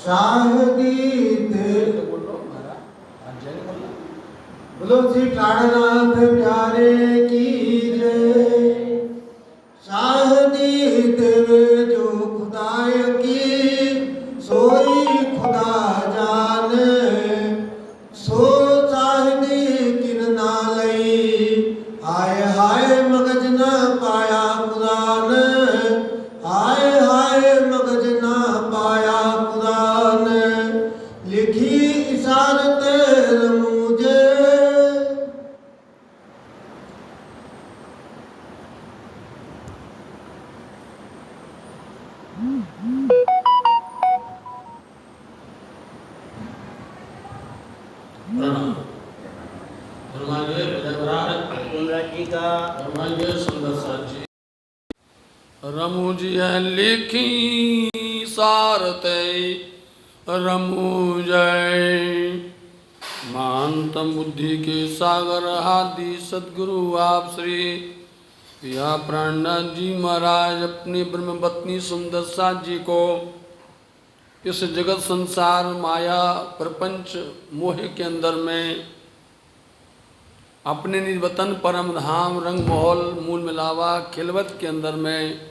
शाहदीद बोलो श्री प्राणनाथ प्यारे की जय। शाहदीद जो खुदाय की सोई खुदा जाने, सो चाहदी किन ना लई, हाय हाय मगज न पाया कुरान, हाय हाय मगज न पाया कुरान, लिखी इशारत रमूजे। रमुज लिखी सारते रमुज, महानतम बुद्धि के सागर आदि सदगुरु आप श्री या प्राणनाथ जी महाराज अपनी ब्रह्म पत्नी सुंदर साथ जी को इस जगत संसार माया प्रपंच मोह के अंदर में अपने निज वतन परम धाम रंग महल मूल मिलावा खिलवत के अंदर में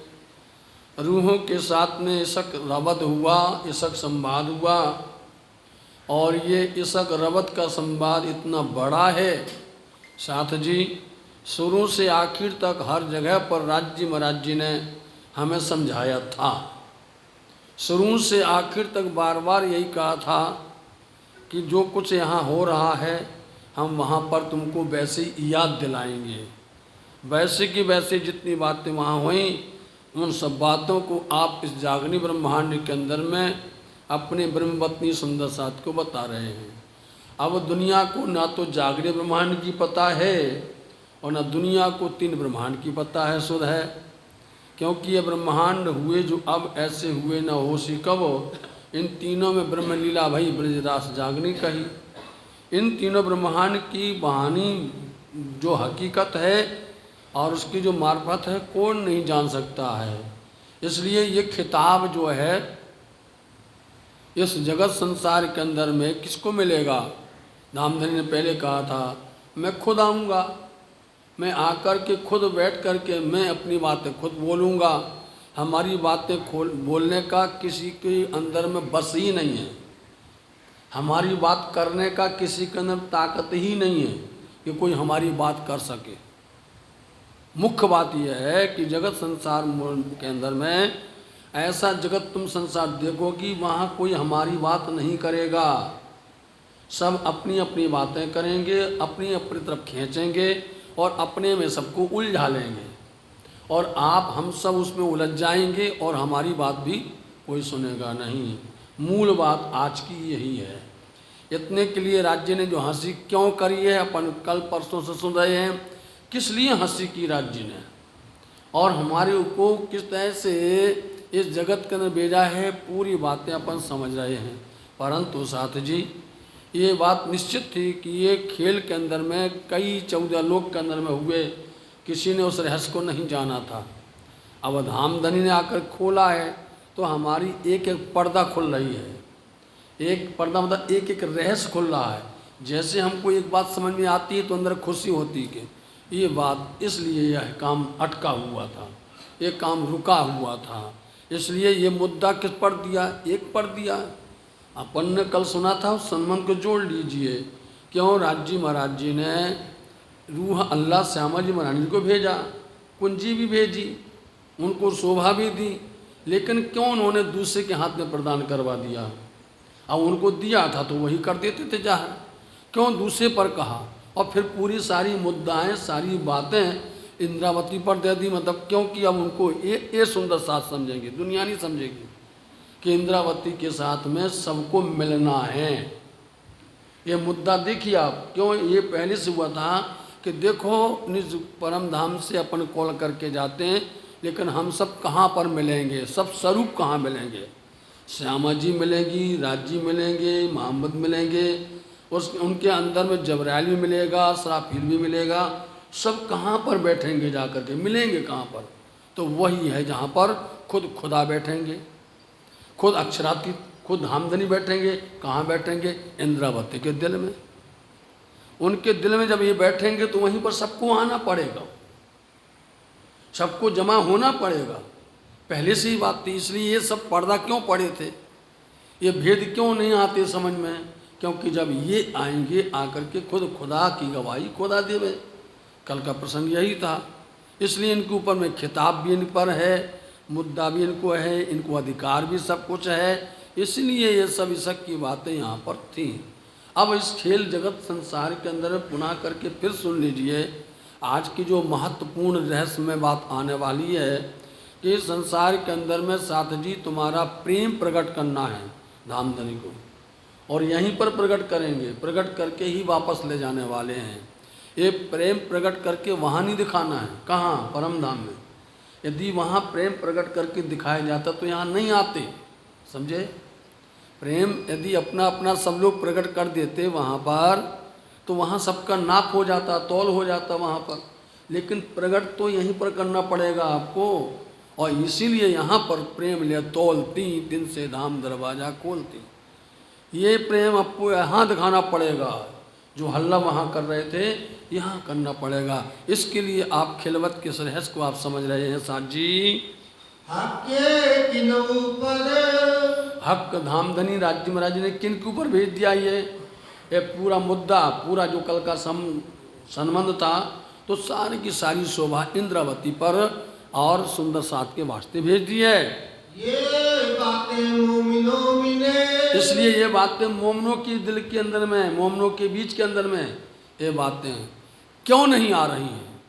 रूहों के साथ में इसक रवद हुआ, इसक संवाद हुआ। और ये इसक रवद का संवाद इतना बड़ा है साथ जी, शुरू से आखिर तक हर जगह पर राज्य महाराज जी ने हमें समझाया था। शुरू से आखिर तक बार बार यही कहा था कि जो कुछ यहाँ हो रहा है हम वहाँ पर तुमको वैसे ही याद दिलाएंगे। वैसे की वैसे जितनी बातें वहाँ हुई उन सब बातों को आप इस जागनी ब्रह्मांड के अंदर में अपने ब्रह्मपत्नी सुंदर साथ को बता रहे हैं। अब दुनिया को ना तो जागने ब्रह्मांड की पता है और ना दुनिया को तीन ब्रह्मांड की पता है शुद्ध है, क्योंकि ये ब्रह्मांड हुए जो अब ऐसे हुए न हो सी कब। इन तीनों में ब्रह्मलीला भई ब्रजरास जागनी कही। इन तीनों ब्रह्मांड की बहानी जो हकीकत है और उसकी जो मार्फत है कौन नहीं जान सकता है। इसलिए ये खिताब जो है इस जगत संसार के अंदर में किसको मिलेगा। धामधनी ने पहले कहा था मैं खुद आऊँगा, मैं आकर के खुद बैठ कर के मैं अपनी बातें खुद बोलूँगा। हमारी बातें बोलने का किसी के अंदर में बस ही नहीं है, हमारी बात करने का किसी के अंदर ताकत ही नहीं है कि कोई हमारी बात कर सके। मुख्य बात यह है कि जगत संसार के अंदर में ऐसा जगत तुम संसार देखोगी वहाँ कोई हमारी बात नहीं करेगा। सब अपनी अपनी बातें करेंगे, अपनी अपनी तरफ खींचेंगे और अपने में सबको उलझा लेंगे और आप हम सब उसमें उलझ जाएंगे और हमारी बात भी कोई सुनेगा नहीं। मूल बात आज की यही है। इतने के लिए राज्य ने जो हंसी क्यों करी है अपन कल परसों से सुन रहे हैं, किस लिए हंसी की राज्य ने और हमारे को किस तरह से इस जगत के अंदर भेजा है, पूरी बातें अपन समझ रहे हैं। परंतु साथ जी ये बात निश्चित थी कि ये खेल के अंदर में कई 14 लोग के अंदर में हुए, किसी ने उस रहस्य को नहीं जाना था। अब धामधनी ने आकर खोला है तो हमारी एक एक पर्दा खुल रही है। एक पर्दा मतलब एक एक रहस्य खुल रहा है। जैसे हमको एक बात समझ में आती है तो अंदर खुशी होती है कि ये बात, इसलिए यह काम अटका हुआ था, ये काम रुका हुआ था। इसलिए ये मुद्दा किस पर दिया, एक पर दिया। अपन ने कल सुना था, उस संबंध को जोड़ लीजिए। क्यों राज्य महाराज जी ने रूह अल्लाह श्यामा जी महाराज जी को भेजा, कुंजी भी भेजी, उनको शोभा भी दी, लेकिन क्यों उन्होंने दूसरे के हाथ में प्रदान करवा दिया। अब उनको दिया था तो वही कर देते थे जाहिर, क्यों दूसरे पर कहा और फिर पूरी सारी मुद्दाएं सारी बातें इंद्रावती पर दे दी। मतलब क्योंकि अब उनको ये सुंदर साथ समझेंगे, दुनिया नहीं समझेगी कि इंद्रावती के साथ में सबको मिलना है। ये मुद्दा देखिए आप, क्यों ये पहले से हुआ था कि देखो निज परम धाम से अपन कॉल करके जाते हैं, लेकिन हम सब कहाँ पर मिलेंगे, सब स्वरूप कहाँ मिलेंगे। श्यामा जी मिलेंगी, राजी मिलेंगे, मोहम्मद मिलेंगे, उनके अंदर में जबराइल भी मिलेगा, सराफील भी मिलेगा, सब कहाँ पर बैठेंगे जाकर के, मिलेंगे कहाँ पर। तो वही है जहाँ पर खुद खुदा बैठेंगे, खुद अक्षरातीत खुद धामधनी बैठेंगे, कहाँ बैठेंगे? इंद्रावती के दिल में। उनके दिल में जब ये बैठेंगे तो वहीं पर सबको आना पड़ेगा, सबको जमा होना पड़ेगा। पहले से ही बात थी, इसलिए ये सब पर्दा क्यों पड़े थे, ये भेद क्यों नहीं आते समझ में? क्योंकि जब ये आएंगे आकर के खुद खुदा की गवाही खुदा देवे। कल का प्रसंग यही था, इसलिए इनके ऊपर में खिताब भी इन पर है, मुद्दा भी इनको है, इनको अधिकार भी सब कुछ है, इसलिए ये सब इसक की बातें यहाँ पर थी। अब इस खेल जगत संसार के अंदर पुनः करके फिर सुन लीजिए आज की जो महत्वपूर्ण रहस्यमय बात आने वाली है कि संसार के अंदर में साथ जी तुम्हारा प्रेम प्रकट करना है धामधनी को, और यहीं पर प्रकट करेंगे, प्रकट करके ही वापस ले जाने वाले हैं। ये प्रेम प्रकट करके वहाँ नहीं दिखाना है, कहाँ? परम धाम में। यदि वहाँ प्रेम प्रकट करके दिखाया जाता तो यहाँ नहीं आते, समझे? प्रेम यदि अपना अपना सब लोग प्रकट कर देते वहाँ पर तो वहाँ सबका नाप हो जाता, तौल हो जाता वहाँ पर। लेकिन प्रकट तो यहीं पर करना पड़ेगा आपको, और इसीलिए यहाँ पर प्रेम ले तौलती दिन से धाम दरवाजा खोलती। ये प्रेम आपको यहाँ दिखाना पड़ेगा, जो हल्ला वहाँ कर रहे थे यहाँ करना पड़ेगा। इसके लिए आप खिलवत के रहस्य को आप समझ रहे हैं साथ जी। हक के किन ऊपर, हक धामधनी राज्य महाराज ने किन के ऊपर भेज दिया? ये पूरा मुद्दा, पूरा जो कल का संबंध था, तो सारी की सारी शोभा इंद्रावती पर और सुंदर साथ के वास्ते भेज दी है। ये बातें मोमिनों में, इसलिए ये बातें मोमनों के दिल के अंदर में, मोमनों के बीच के अंदर में ये बातें क्यों नहीं आ रही हैं?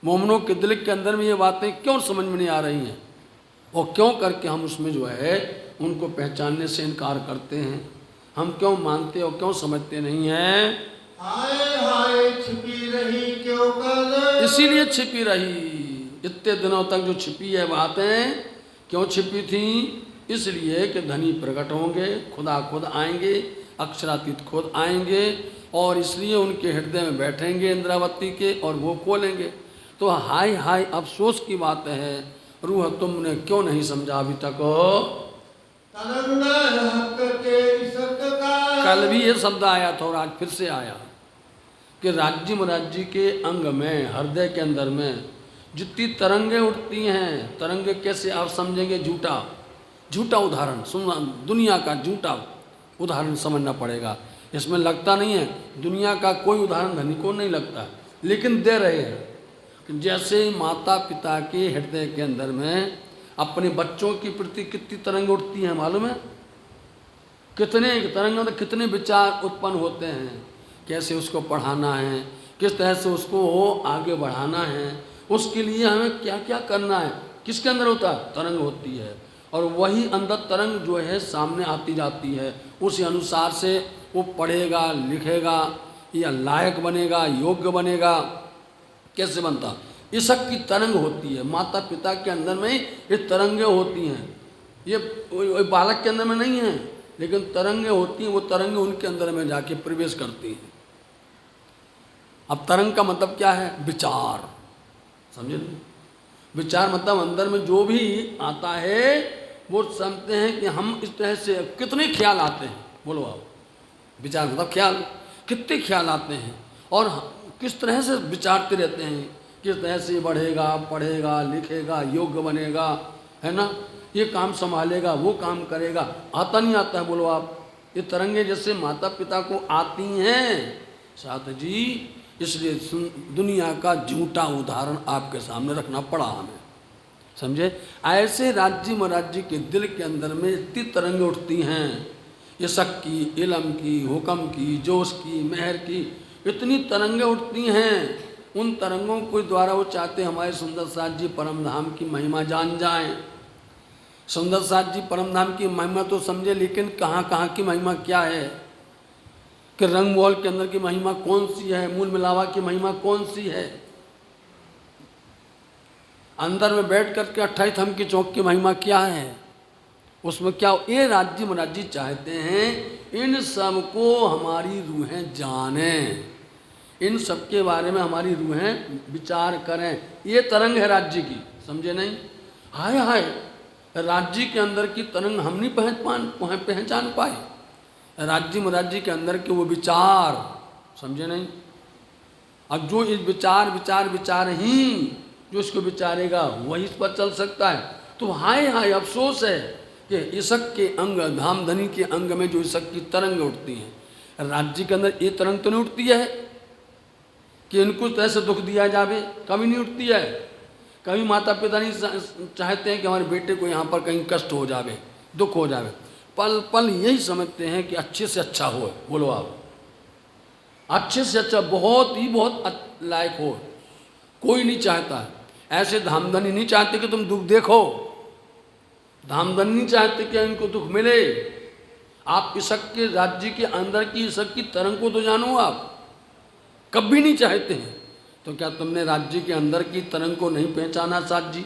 मोमनों के दिल के अंदर में ये बातें क्यों समझ में नहीं आ रही हैं? और क्यों करके हम उसमें जो है उनको पहचानने से इनकार करते हैं? हम क्यों मानते और क्यों समझते नहीं हैं? हाय हाय छिपी रही क्यों कर, इसीलिए छिपी रही, इतने दिनों तक जो छिपी है बातें क्यों छिपी थी? इसलिए कि धनी प्रकट होंगे, खुदा खुद आएंगे, अक्षरातीत खुद आएंगे, और इसलिए उनके हृदय में बैठेंगे इंद्रावती के और वो खोलेंगे। तो हाय हाय अफसोस की बात है, रूह तुमने क्यों नहीं समझा अभी तक? तरंग हक के इसक का, कल भी ये शब्द आया था और आज फिर से आया कि राज्य महाराज के अंग में, हृदय के अंदर में जितनी तरंगें उठती हैं, तरंगे कैसे आप समझेंगे? झूठा उदाहरण सुनना, दुनिया का झूठा उदाहरण समझना पड़ेगा। इसमें लगता नहीं है, दुनिया का कोई उदाहरण धनी को नहीं लगता, लेकिन दे रहे हैं। जैसे माता पिता के हृदय के अंदर में अपने बच्चों के प्रति कितनी तरंग उठती हैं मालूम है? कितने तरंग, कितने विचार उत्पन्न होते हैं, कैसे उसको पढ़ाना है, किस तरह से उसको आगे बढ़ाना है, उसके लिए हमें क्या क्या करना है, किसके अंदर होता है? तरंग होती है। और वही अंदर तरंग जो है सामने आती जाती है, उसी अनुसार से वो पढ़ेगा, लिखेगा, या लायक बनेगा, योग्य बनेगा। कैसे बनता? इसक की तरंग होती है, माता पिता के अंदर में ये तरंगें होती हैं। ये बालक के अंदर में नहीं है, लेकिन तरंगें होती हैं, वो तरंगें उनके अंदर में जाके प्रवेश करती हैं। अब तरंग का मतलब क्या है? विचार, समझे? विचार मतलब अंदर में जो भी आता है वो समझते हैं कि हम इस तरह से, कितने ख्याल आते हैं, बोलो आप। विचार मतलब ख्याल, कितने ख्याल आते हैं और किस तरह से विचारते रहते हैं, किस तरह से बढ़ेगा, पढ़ेगा, लिखेगा, योग्य बनेगा, है ना, ये काम संभालेगा, वो काम करेगा। आता नहीं आता है, बोलो आप। ये तरंगे जैसे माता पिता को आती हैं साथ जी, इसलिए दुनिया का झूठा उदाहरण आपके सामने रखना पड़ा हमें, समझे? ऐसे राज्य महाराज के दिल के अंदर में इतनी तरंगें उठती हैं, ये शक की, इलम की, हुक्म की, जोश की, मेहर की, इतनी तरंगें उठती हैं। उन तरंगों के द्वारा वो चाहते हमारे सुंदर साथ जी परम धाम की महिमा जान जाएं। सुंदर साथ जी परम धाम की महिमा तो समझे, लेकिन कहाँ कहाँ की महिमा क्या है, कि रंग महल के अंदर की महिमा कौन सी है, मूल मिलावा की महिमा कौन सी है, अंदर में बैठ करके 28 थम की चौक की महिमा क्या है, उसमें क्या? ये राज्य महाराज जी चाहते हैं इन सब को हमारी रूहें जानें, इन सब के बारे में हमारी रूहें विचार करें। ये तरंग है राज्य की, समझे नहीं? हाय हाय राज्य के अंदर की तरंग हम नहीं पहचान पाए। राज्य के अंदर के वो विचार, समझे नहीं। अब जो इस विचार ही जो इसको विचारेगा वही इस पर चल सकता है। तो हाय हाय अफसोस है कि ईशक के अंग, धामधनी के अंग में जो ईशक की तरंग उठती हैं, राज्य के अंदर ये तरंग तो नहीं उठती है कि इनको तो ऐसे दुख दिया जावे, कभी नहीं उठती है। कभी माता पिता नहीं चाहते हैं कि हमारे बेटे को यहाँ पर कहीं कष्ट हो जावे, दुख हो जावे। पल पल यही समझते हैं कि अच्छे से अच्छा हो। बोलो आप, अच्छे से अच्छा, बहुत ही बहुत लायक हो, कोई नहीं चाहता है। ऐसे धामधनी नहीं चाहते कि तुम दुख देखो, धामधनी नहीं चाहते कि इनको दुख मिले। आप ईशक के राज्य के अंदर की ईशक की तरंग को तो जानो, आप कभी नहीं चाहते हैं। तो क्या तुमने राज्य के अंदर की तरंग को नहीं पहचाना? साथ जी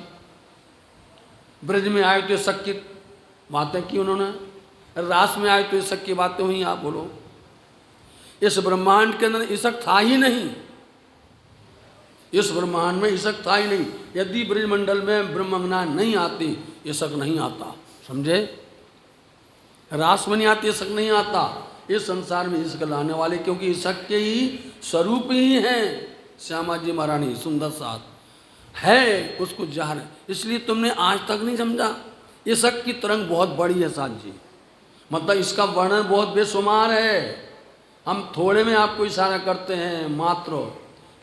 ब्रज में आए तो ईशक की बातें की उन्होंने, रास में आए तो ईशक की बातें हुई। आप बोलो, इस ब्रह्मांड के अंदर ईशक था ही नहीं, इस ब्रह्मांड में ईशक था ही नहीं। यदि ब्रजमंडल में ब्रह्मज्ञान नहीं आती, ईशक नहीं आता, समझे। रास में नहीं आती, ईशक नहीं आता। इस संसार में ईशक लाने वाले, क्योंकि ईशक के ही स्वरूप ही हैं। श्यामा जी महारानी सुंदर साथ है, उसको जार, इसलिए तुमने आज तक नहीं समझा। ईशक की तरंग बहुत बड़ी है साथ जी, मतलब इसका वर्णन बहुत बेशुमार है। हम थोड़े में आपको इशारा करते हैं मात्र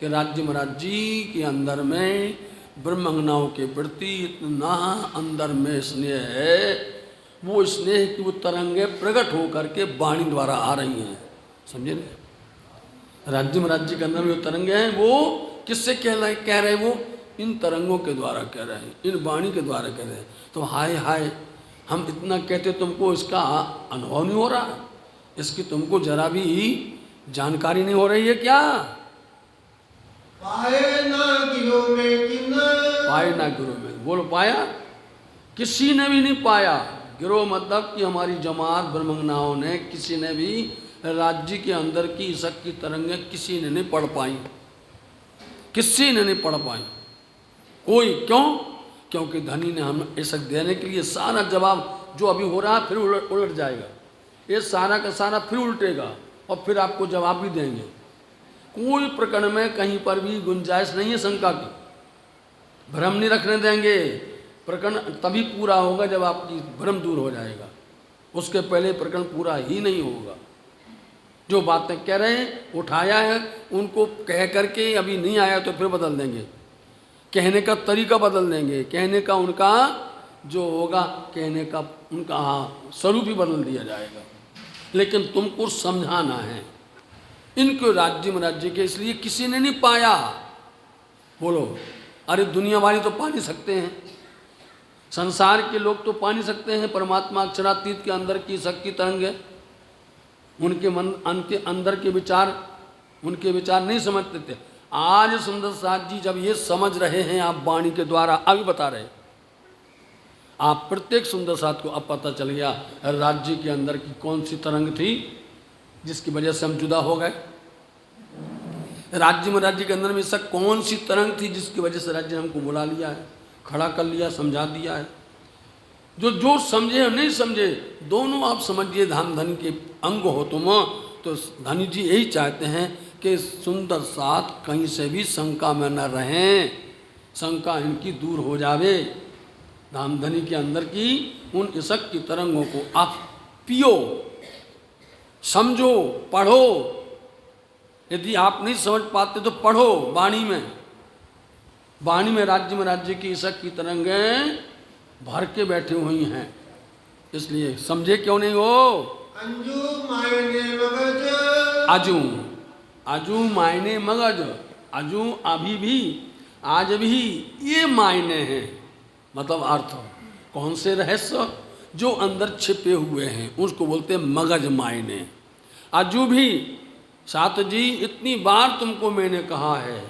कि राज्य महाराज जी के अंदर में ब्रह्मज्ञाओं के प्रति इतना अंदर में स्नेह है, वो स्नेह की वो तरंगें प्रकट होकर के वाणी द्वारा आ रही हैं, समझे ना। राज्य महाराज जी के अंदर में जो तरंगे हैं वो किससे कह रहे हैं? वो इन तरंगों के द्वारा कह रहे हैं, इन वाणी के द्वारा कह रहे हैं। तो हाय हाय, हम इतना कहते तुमको इसका अनुभव नहीं हो रहा, इसकी तुमको जरा भी जानकारी नहीं हो रही है क्या? पाए ना गिरो में किन्ना, पाए ना गिरो में, बोलो पाया? किसी ने भी नहीं पाया। गिरो मतलब कि हमारी जमात ब्रह्मज्ञाओं ने, किसी ने भी राज्य के अंदर की ईशक की तरंगें किसी ने नहीं पढ़ पाई, किसी ने नहीं पढ़ पाई कोई। क्यों? क्योंकि धनी ने हम ईशक देने के लिए सारा जवाब जो अभी हो रहा है फिर उलट जाएगा, ये सारा का सारा फिर उल्टेगा और फिर आपको जवाब भी देंगे। कोई प्रकरण में कहीं पर भी गुंजाइश नहीं है शंका की, भ्रम नहीं रखने देंगे। प्रकरण तभी पूरा होगा जब आपकी भ्रम दूर हो जाएगा, उसके पहले प्रकरण पूरा ही नहीं होगा। जो बातें कह रहे हैं उठाया है, उनको कह करके अभी नहीं आया तो फिर बदल देंगे, कहने का तरीका बदल देंगे, कहने का उनका जो होगा, कहने का उनका स्वरूप ही बदल दिया जाएगा। लेकिन तुमको समझाना है इनको राज्य में राज्य के, इसलिए किसी ने नहीं पाया। बोलो, अरे दुनिया वाले तो पा नहीं सकते हैं, संसार के लोग तो पा नहीं सकते हैं परमात्मा अक्षरातीत के अंदर की शक्ति तरंग है। उनके मन के अंदर के विचार, उनके विचार नहीं समझते थे। आज सुंदर साथ जी जब ये समझ रहे हैं, आप वाणी के द्वारा अभी बता रहे, आप प्रत्येक सुंदर साथ को अब पता चल गया राज्य के अंदर की कौन सी तरंग थी जिसकी वजह से हम जुदा हो गए। राज्य में राज्य के अंदर में ऐसा कौन सी तरंग थी जिसकी वजह से राज्य ने हमको बुला लिया है, खड़ा कर लिया, समझा दिया है। जो समझे और नहीं समझे दोनों आप समझिए, धाम धनी के अंग हो तुम। तो धनी जी यही चाहते हैं कि सुंदर साथ कहीं से भी शंका में न रहें, शंका इनकी दूर हो जावे। धाम धनी के अंदर की उन ईशक की तरंगों को आप पियो, समझो, पढ़ो। यदि आप नहीं समझ पाते तो पढ़ो वाणी में, वाणी में राज्य की ईशक की तरंगें भर के बैठी हुई हैं। इसलिए समझे क्यों नहीं हो? अंजू मायने मगज, अजू अजू मायने मगज, अजू अभी भी आज भी ये मायने हैं, मतलब अर्थ। कौन से रहस्य जो अंदर छिपे हुए हैं उसको बोलते हैं मगज मायने। अजू भी सात जी इतनी बार तुमको मैंने कहा है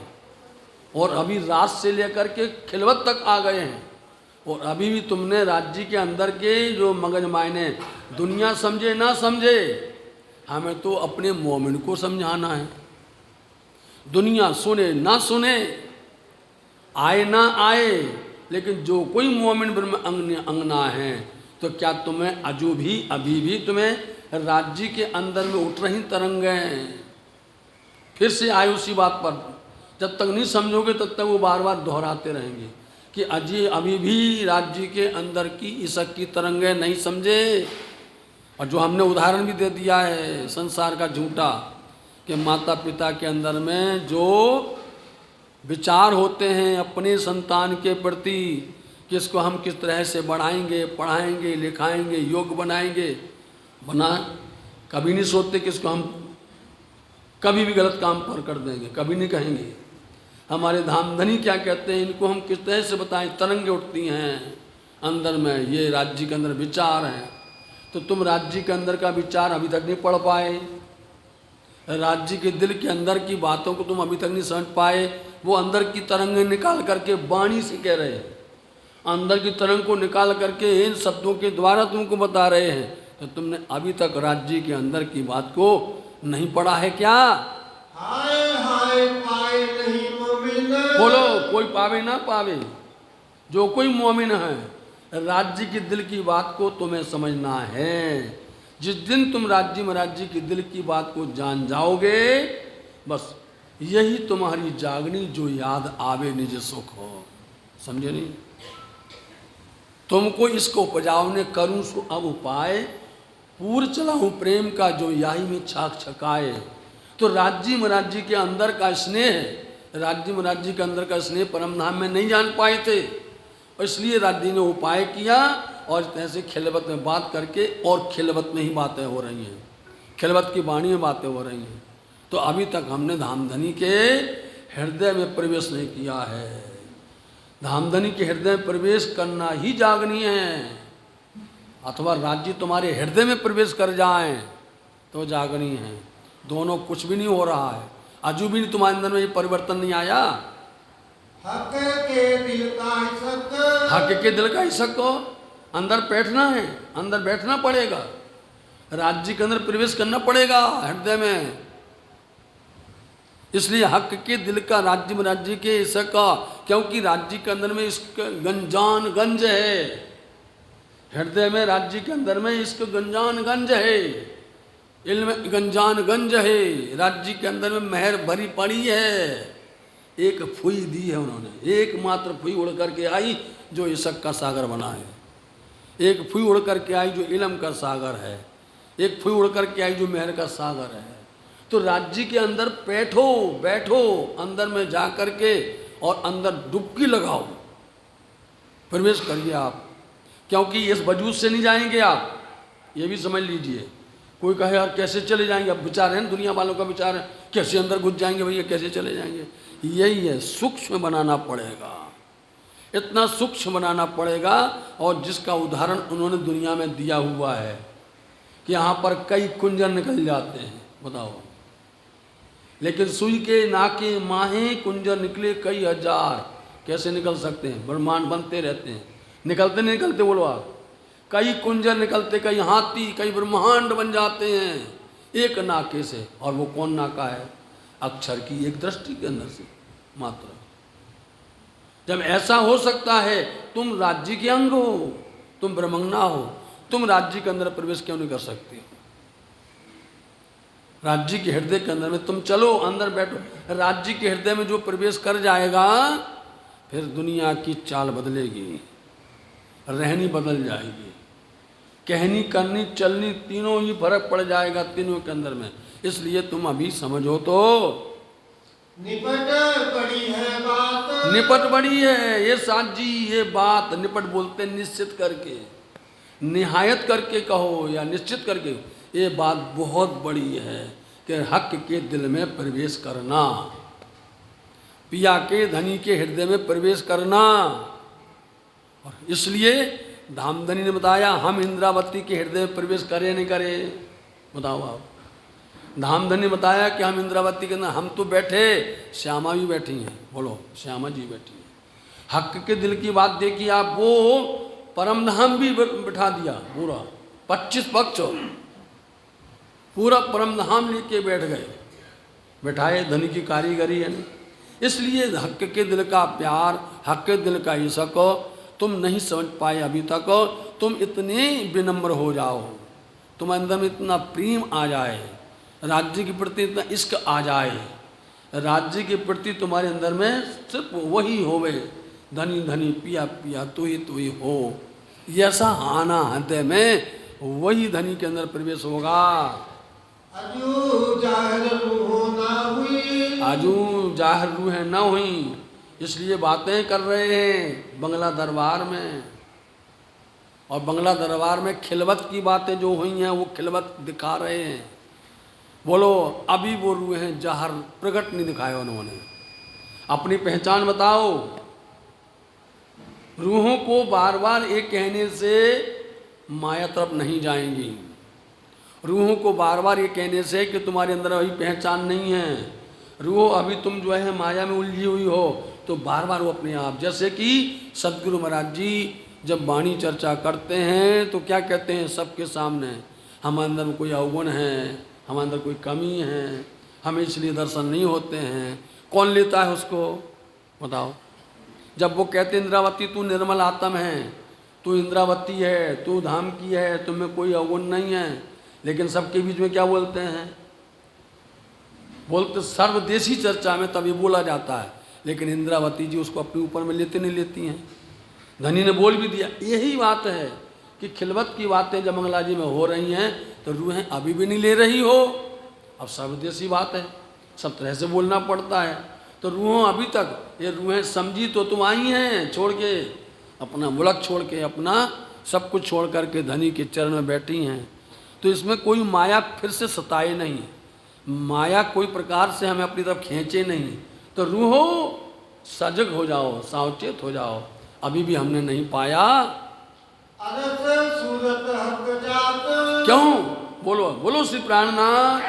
और अभी रात से लेकर के खिलवत तक आ गए हैं और अभी भी तुमने राज्य के अंदर के जो मगज मायने, दुनिया समझे ना समझे, हमें तो अपने मोमिन को समझाना है। दुनिया सुने ना सुने, आए ना आए, लेकिन जो कोई मोमिन ब्रह्म अंगना है, तो क्या तुम्हें अभी भी तुम्हें राज्य के अंदर में उठ रही तरंगें? फिर से आए उसी बात पर। जब तक नहीं समझोगे तब तक वो बार बार दोहराते रहेंगे कि अभी भी राज्य के अंदर की ईशक की तरंगें नहीं समझे। और जो हमने उदाहरण भी दे दिया है संसार का झूठा, कि माता पिता के अंदर में जो विचार होते हैं अपने संतान के प्रति, कि इसको हम किस तरह से बढ़ाएंगे, पढ़ाएंगे, लिखाएंगे, योग्य बनाएंगे, कभी नहीं सोचते कि इसको हम कभी भी गलत काम पर कर देंगे, कभी नहीं कहेंगे। हमारे धामधनी क्या कहते हैं, इनको हम किस तरह से बताएं, तरंगे उठती हैं अंदर में, ये राज्य के अंदर विचार हैं। तो तुम राज्य के अंदर का विचार अभी तक नहीं पढ़ पाए, राज्य के दिल के अंदर की बातों को तुम अभी तक नहीं समझ पाए। वो अंदर की तरंगें निकाल करके वाणी से कह रहे हैं, अंदर की तरंग को निकाल करके इन शब्दों के द्वारा तुमको बता रहे हैं। तो तुमने अभी तक राज्य के अंदर की बात को नहीं पढ़ा है क्या? हाय हाय पाए नहीं मोमिन। बोलो, कोई पावे ना पावे, जो कोई मोमिन है, राज्य के दिल की बात को तुम्हें समझना है। जिस दिन तुम राज्य की दिल की बात को जान जाओगे, बस यही तुम्हारी जागनी जो याद आवे निज सुख हो। समझे नहीं? तुमको इसको उपजावने करूं सो अब उपाय, पूर चलाऊं प्रेम का जो याही में छाक छकाए। तो राज्य के अंदर का स्नेह, राज्य के अंदर का स्नेह परम धाम में नहीं जान पाए थे, और इसलिए राज्य ने उपाय किया और ऐसे खिलवत में बात करके, और खिलवत में ही बातें हो रही हैं, खिलवत की वाणी में बातें हो रही हैं। तो अभी तक हमने धामधनी के हृदय में प्रवेश नहीं किया है। धामधनी के हृदय में प्रवेश करना ही जागनी है, अथवा राज्य तुम्हारे हृदय में प्रवेश कर जाए तो जागनी है। दोनों कुछ भी नहीं हो रहा है, अजू भी तुम्हारे अंदर में ये परिवर्तन नहीं आया। हक के दिल का हिस्सा, हक के दिल का हिस्सा को अंदर बैठना है, अंदर बैठना पड़ेगा, राज्य के अंदर प्रवेश करना पड़ेगा हृदय में। इसलिए हक के दिल का राज्य के हिस्सा का, क्योंकि राज्य के अंदर में इसका गंजान गंज है, हृदय में राज्य के अंदर में इसका गंजान गंज है, इल्म गंजान गंज है, राज्य के अंदर में मेहर भरी पड़ी है। एक फुई दी है उन्होंने, एकमात्र फुई उड़ करके आई जो इशक का सागर बना है, एक फुई उड़ करके आई जो इल्म का सागर है, एक फुई उड़ करके आई जो मेहर का सागर है। तो राज्य के अंदर बैठो अंदर में जा करके और अंदर डुबकी लगाओ, प्रवेश करिए आप, क्योंकि इस वजूद से नहीं जाएंगे आप, ये भी समझ लीजिए। कोई कहे यार कैसे चले जाएंगे, अब विचार है दुनिया वालों का विचार है, कैसे अंदर घुस जाएंगे भैया, कैसे चले जाएंगे। यही है, सूक्ष्म बनाना पड़ेगा, इतना सूक्ष्म बनाना पड़ेगा। और जिसका उदाहरण उन्होंने दुनिया में दिया हुआ है कि यहाँ पर कई कुंजर निकल जाते हैं, बताओ, लेकिन सुई के नाके माहे कुंजर निकले कई हजार। कैसे निकल सकते हैं? ब्रह्मांड बनते रहते हैं, निकलते नहीं निकलते, बोलो आप। कई कुंजर निकलते, कई हाथी, कई ब्रह्मांड बन जाते हैं एक नाके से। और वो कौन नाका है? अक्षर की एक दृष्टि के अंदर से मात्र। जब ऐसा हो सकता है, तुम राज्य के अंग हो, तुम ब्रह्मंगना हो, तुम राज्य के अंदर प्रवेश क्यों नहीं कर सकते? राज्य के हृदय के अंदर में तुम चलो, अंदर बैठो। राज्य के हृदय में जो प्रवेश कर जाएगा, फिर दुनिया की चाल बदलेगी, रहनी बदल जाएगी, कहनी करनी चलनी तीनों ही फर्क पड़ जाएगा तीनों के अंदर में। इसलिए तुम अभी समझो तो निपट बड़ी है बात, निपट बड़ी है ये साथ जी, ये बात निपट बोलते निश्चित करके, निहायत करके कहो या निश्चित करके, ये बात बहुत बड़ी है कि हक के दिल में प्रवेश करना, पिया के धनी के हृदय में प्रवेश करना। और इसलिए धामधनी ने बताया, हम इंद्रावती के हृदय में प्रवेश करें नहीं करें, बताओ आप। धामधनी ने बताया कि हम इंद्रावती के अंदर, हम तो बैठे, श्यामा भी बैठी हैं, बोलो श्यामा जी बैठी हैं। हक के दिल की बात देखिए आप, वो परम धाम भी बिठा दिया, पूरा 25 पक्ष पूरा परम धाम लेके बैठ गए, बैठाए। धनी की कारीगरी है, इसलिए हक के दिल का प्यार, हक के दिल का इश्क तुम नहीं समझ पाए अभी तक। तुम इतने विनम्र हो जाओ, तुम अंदर में इतना प्रेम आ जाए, राज्य के प्रति इतना इश्क आ जाए, राज्य के प्रति तुम्हारे अंदर में सिर्फ वही होवे, धनी धनी पिया पिया तू ही हो, ये ऐसा आना हृदय में, वही धनी के अंदर प्रवेश होगा। अजू जाहिर रूह ना हुई, आजू जाहिर रूहें न हुई, इसलिए बातें कर रहे हैं बंगला दरबार में। और बंगला दरबार में खिलवत की बातें जो हुई हैं वो खिलवत दिखा रहे हैं। बोलो, अभी वो रूहें जाहिर प्रकट नहीं दिखाए उन्होंने। अपनी पहचान बताओ। रूहों को बार बार एक कहने से माया तरफ नहीं जाएंगी। रूहों को बार बार ये कहने से कि तुम्हारे अंदर अभी पहचान नहीं है, रूह अभी तुम जो है माया में उलझी हुई हो, तो बार बार वो अपने आप, जैसे कि सदगुरु महाराज जी जब वाणी चर्चा करते हैं तो क्या कहते हैं सबके सामने, हमारे अंदर कोई अवगुण है, हमारे अंदर कोई कमी है, हमें इसलिए दर्शन नहीं होते हैं। कौन लेता है उसको बताओ। जब वो कहते इंद्रावती तू निर्मल आत्म है, तू इंद्रावती है, तू धाम की है, तुम्हें कोई अवगुण नहीं है, लेकिन सबके बीच में क्या बोलते हैं, बोलते सर्वदेशी चर्चा में तभी बोला जाता है, लेकिन इंद्रावती जी उसको अपने ऊपर में लेती हैं। धनी ने बोल भी दिया। यही बात है कि खिलवत की बातें जब मंगला जी में हो रही हैं तो रूहें अभी भी नहीं ले रही हो। अब सर्वदेशी बात है, सब तरह से बोलना पड़ता है, तो रूहों अभी तक ये रूहें समझी तो तुम आई हैं, छोड़ के अपना मुल्क छोड़ के, अपना सब कुछ छोड़ करके धनी के चरण में बैठी हैं। तो इसमें कोई माया फिर से सताए नहीं, माया कोई प्रकार से हमें अपनी तरफ खींचे नहीं। तो रूहो सजग हो जाओ, सावचेत हो जाओ, अभी भी हमने नहीं पाया। अरस सूरत हक जात, क्यों बोलो, बोलो श्री प्राणनाथ,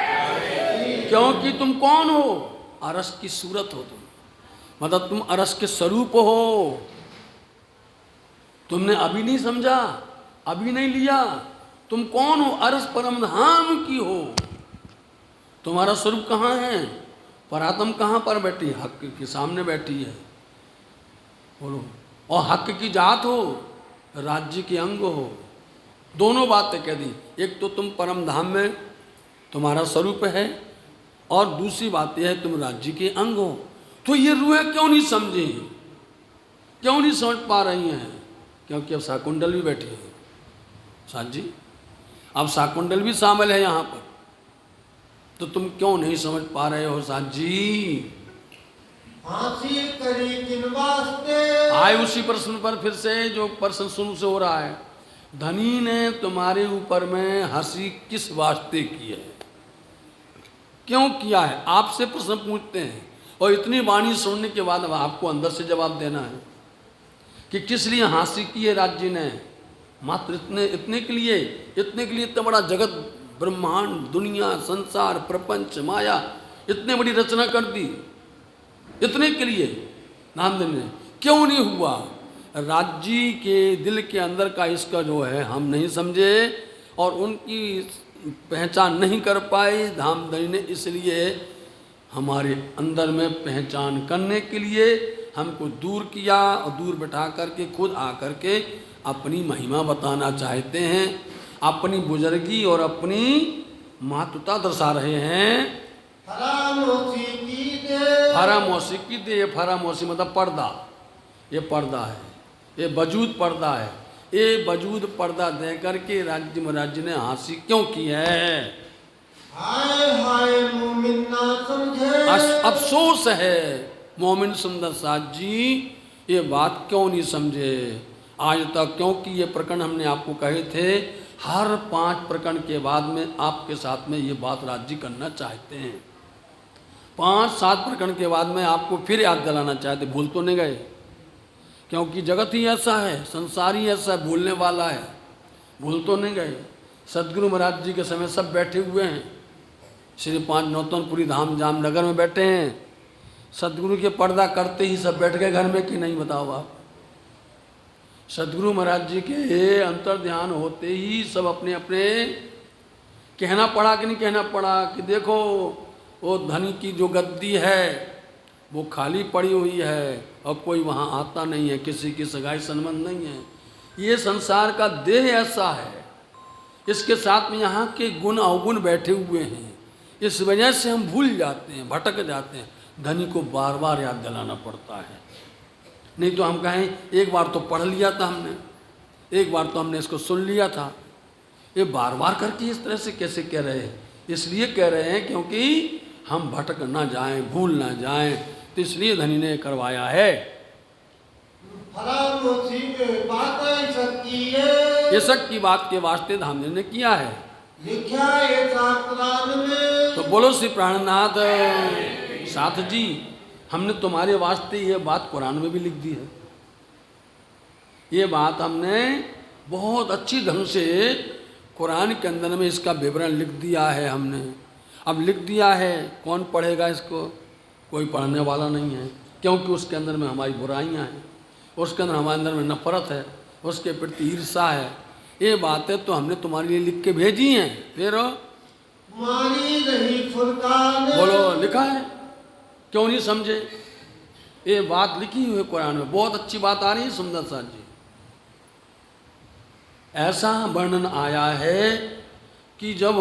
क्योंकि तुम कौन हो, अरस की सूरत हो तुम, मतलब तुम अरस के स्वरूप हो। तुमने अभी नहीं समझा, अभी नहीं लिया, तुम कौन हो, अरस परम धाम की हो। तुम्हारा स्वरूप कहाँ है, परात्म कहाँ पर बैठी, हक के सामने बैठी है। बोलो, और हक की जात हो, राज्य के अंग हो। दोनों बातें कह दी, एक तो तुम परम धाम में तुम्हारा स्वरूप है, और दूसरी बात यह है तुम राज्य के अंग हो। तो ये रूहें क्यों नहीं समझी, क्यों नहीं समझ पा रही हैं, क्योंकि अब शाकुंडल भी बैठी है साथ जी, अब शाकुंडल भी शामिल है यहाँ पर। तो तुम क्यों नहीं समझ पा रहे हो साथ जी। फांसी करी किन वास्ते, आए उसी प्रश्न पर फिर से, जो प्रश्न शुरू से हो रहा है, धनी ने तुम्हारे ऊपर में हंसी किस वास्ते की है, क्यों किया है, आपसे प्रश्न पूछते हैं। और इतनी वाणी सुनने के बाद अब आपको अंदर से जवाब देना है कि किस लिए हंसी की है राज्य ने। मात्र इतने के लिए इतना बड़ा जगत, ब्रह्मांड, दुनिया, संसार, प्रपंच, माया, इतने बड़ी रचना कर दी, इतने के लिए नाम देने क्यों नहीं हुआ। राज्य के दिल के अंदर का इसका जो है हम नहीं समझे और उनकी पहचान नहीं कर पाए धामधनी ने, इसलिए हमारे अंदर में पहचान करने के लिए हमको दूर किया और दूर बैठा करके खुद आकर के अपनी महिमा बताना चाहते हैं, अपनी बुजुर्गी और अपनी महत्वता दर्शा रहे हैं। फरामोशी की दे, फरामोशी की दे, फरामोशी मतलब पर्दा, ये पर्दा है, ये वजूद पर्दा है, ये वजूद पर्दा दे करके राज्य महाराज ने हंसी क्यों की है। हाय हाय मोमिन ना समझे, अफसोस है मोमिन सुंदर साथ जी ये बात क्यों नहीं समझे आज तक, क्योंकि ये प्रकरण हमने आपको कहे थे, हर 5 प्रकरण के बाद में आपके साथ में ये बात राज्य करना चाहते हैं। 5-7 प्रकरण के बाद में आपको फिर याद दिलाना चाहते, भूल तो नहीं गए, क्योंकि जगत ही ऐसा है, संसार ही ऐसा है, भूलने वाला है, भूल तो नहीं गए। सदगुरु महाराज जी के समय सब बैठे हुए हैं, श्री 5 नौतनपुरी धाम जामनगर में बैठे हैं। सदगुरु के पर्दा करते ही सब बैठ गए घर में कि नहीं, बताओ आप। सदगुरु महाराज जी के अंतर ध्यान होते ही सब अपने अपने, कहना पड़ा कि नहीं कहना पड़ा कि देखो वो धनी की जो गद्दी है वो खाली पड़ी हुई है और कोई वहाँ आता नहीं है, किसी की सगाई संबंध नहीं है। ये संसार का देह ऐसा है, इसके साथ में यहाँ के गुण अवगुण बैठे हुए हैं। इस वजह से हम भूल जाते हैं, भटक जाते हैं। धनी को बार बार याद दिलाना पड़ता है, नहीं तो हम कहें एक बार तो पढ़ लिया था हमने, एक बार तो हमने इसको सुन लिया था, ये बार बार करके इस तरह से कैसे कह रहे हैं? इसलिए कह रहे हैं क्योंकि हम भटक ना जाएं, भूल ना जाएं, तो इसलिए धनी ने करवाया है। ये शक की बात के वास्ते धामदेव ने किया है। लिखा है कुरान में। तो बोलो श्री प्राणनाथ साथ जी, हमने तुम्हारे वास्ते ये बात कुरान में भी लिख दी है। ये बात हमने बहुत अच्छी ढंग से कुरान के अंदर में इसका विवरण लिख दिया है हमने। अब लिख दिया है, कौन पढ़ेगा इसको? कोई पढ़ने वाला नहीं है, क्योंकि उसके अंदर में हमारी बुराइयां हैं, उसके अंदर हमारे अंदर में नफरत है, उसके प्रति ईर्षा है। ये बातें तो हमने तुम्हारे लिए लिख के भेजी हैं। फिर मानी नहीं फुरकान। बोलो लिखा है, क्यों नहीं समझे? ये बात लिखी हुई है कुरान में, बहुत अच्छी बात आ रही है सुंदर साथ जी। ऐसा वर्णन आया है कि जब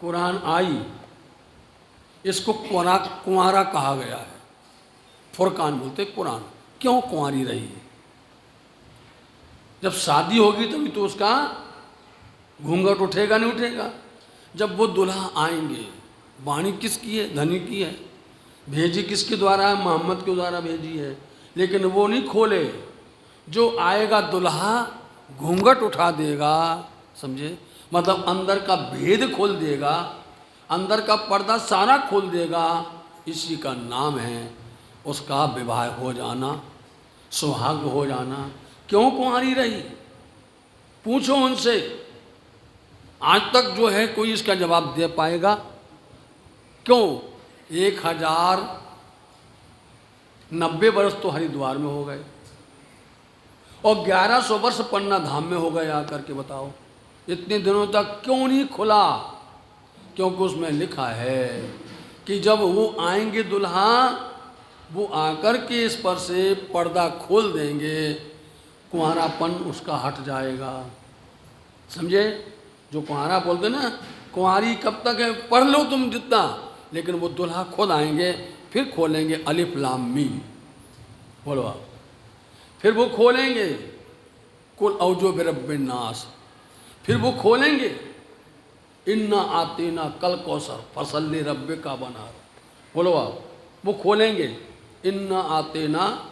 कुरान आई, इसको कुंवारा कहा गया है। फुरकान बोलते कुरान। क्यों कुंवारी रही? जब शादी होगी तभी तो उसका घूंघट उठेगा, नहीं उठेगा? जब वो दुल्हा आएंगे, वाणी किसकी है? धनी की है। भेजी किसके द्वारा है? मोहम्मद के द्वारा भेजी है। लेकिन वो नहीं खोले, जो आएगा दुल्हा घूंघट उठा देगा, समझे? मतलब अंदर का भेद खोल देगा, अंदर का पर्दा सारा खोल देगा। इसी का नाम है उसका विवाह हो जाना, सौभाग्य हो जाना। क्यों कुंवारी रही? पूछो उनसे, आज तक जो है कोई इसका जवाब दे पाएगा? क्यों? 1090 वर्ष तो हरिद्वार में हो गए और 1100 वर्ष पन्ना धाम में हो गए आकर के, बताओ इतने दिनों तक क्यों नहीं खुला? क्योंकि उसमें लिखा है कि जब वो आएंगे दुल्हा, वो आकर के इस पर से पर्दा खोल देंगे, कुंवारापन उसका हट जाएगा। समझे? जो कुंवारा बोलते ना, कुंवारी कब तक है? पढ़ लो तुम जितना, लेकिन वो दुल्हा खुद आएंगे, फिर खोलेंगे अलिफ लाम मीम। बोलो आप। फिर वो खोलेंगे कुल औजो बिरब्बिन नास। फिर वो खोलेंगे इन्ना आतीना कल कौसर फसल्ली रब्बे का बना। बोलो आप। वो खोलेंगे इन्ना आतीना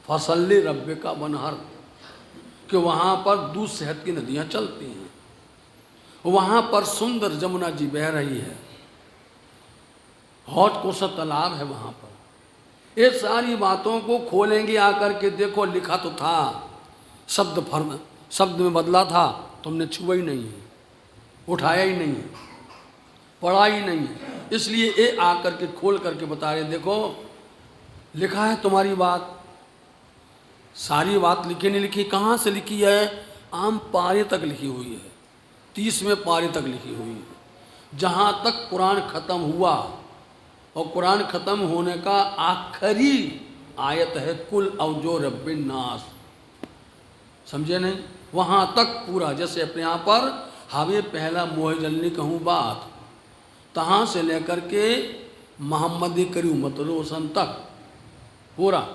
फसल्ली रब्बे का बनहर, कि वहाँ पर दूध शहद की नदियाँ चलती हैं, वहाँ पर सुंदर जमुना जी बह रही है, हौज कोसा तालाब है वहाँ पर। ये सारी बातों को खोलेंगे आकर के, देखो लिखा तो था, शब्द में बदला था, तुमने छुआ ही नहीं है, उठाया ही नहीं है, पढ़ा ही नहीं है। इसलिए ये आकर के खोल करके बता रहे, देखो लिखा है तुम्हारी बात। सारी बात लिखी नहीं लिखी, कहाँ से लिखी है? आम पारे तक लिखी हुई है, 30वें पारे तक लिखी हुई है। जहाँ तक कुरान ख़त्म हुआ, और कुरान ख़त्म होने का आखिरी आयत है कुल औजो रब्बिन नास। समझे नहीं? वहाँ तक पूरा, जैसे अपने यहाँ पर हावे पहला मोह जलनी कहूँ बात, तहाँ से लेकर के मोहम्मदी करी उम्मत रोशन तक पूरा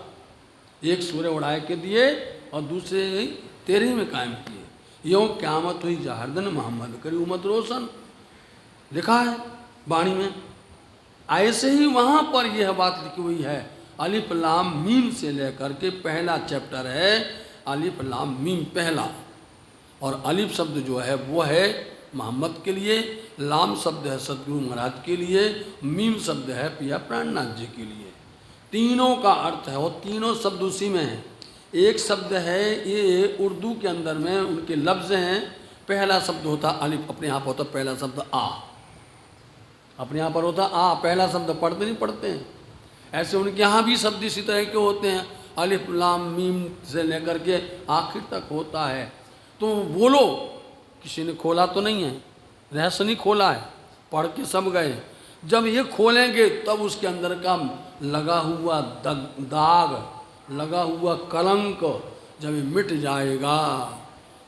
एक सूर्य उड़ाए के दिए और दूसरे 13 में कायम किए। यूँ क़यामत हुई जहरदन मोहम्मद करी उम्मत रोशन, लिखा है वाणी में। ऐसे ही वहाँ पर यह बात लिखी हुई है, अलिफ लाम मीम से लेकर के पहला चैप्टर है अलिफ लाम मीम पहला। और अलिफ शब्द जो है वो है मोहम्मद के लिए, लाम शब्द है सदगुरु महाराज के लिए, मीम शब्द है पिया प्राणनाथ जी के लिए। तीनों का अर्थ है, और तीनों शब्द उसी में है। एक शब्द है, ये उर्दू के अंदर में उनके लफ्ज़ हैं। पहला शब्द होता अलिफ, अपने यहाँ पर होता पहला शब्द आ, अपने यहाँ पर होता आ, पहला शब्द पढ़ते नहीं पढ़ते हैं। ऐसे उनके यहाँ भी शब्द इसी तरह के होते हैं, अलिफ लाम मीम से लेकर के आखिर तक होता है। तो बोलो, किसी ने खोला तो नहीं है, रहस्य नहीं खोला है, पढ़ के सब गए। जब ये खोलेंगे तब उसके अंदर का लगा हुआ दाग, लगा हुआ कलंक जब ये मिट जाएगा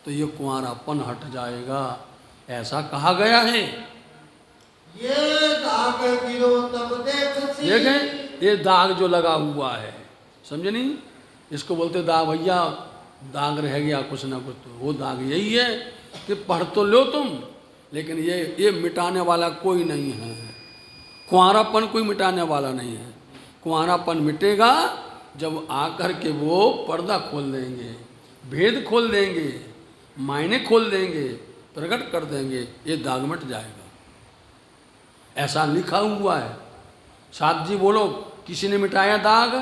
तो ये कुंवारापन हट जाएगा, ऐसा कहा गया है। ये दाग गिरो तब देखसी। देखें ये दाग जो लगा हुआ है, समझे नहीं, इसको बोलते दाग, भैया दाग रह गया कुछ ना कुछ, तो वो दाग यही है कि पढ़ तो लो तुम, लेकिन ये मिटाने वाला कोई नहीं है। कुंवारापन कोई मिटाने वाला नहीं है। कुंवारापन मिटेगा जब आकर के वो पर्दा खोल देंगे, भेद खोल देंगे, मायने खोल देंगे, प्रकट कर देंगे, ये दाग मिट जाएगा। ऐसा लिखा हुआ है। साथ जी बोलो, किसी ने मिटाया दाग?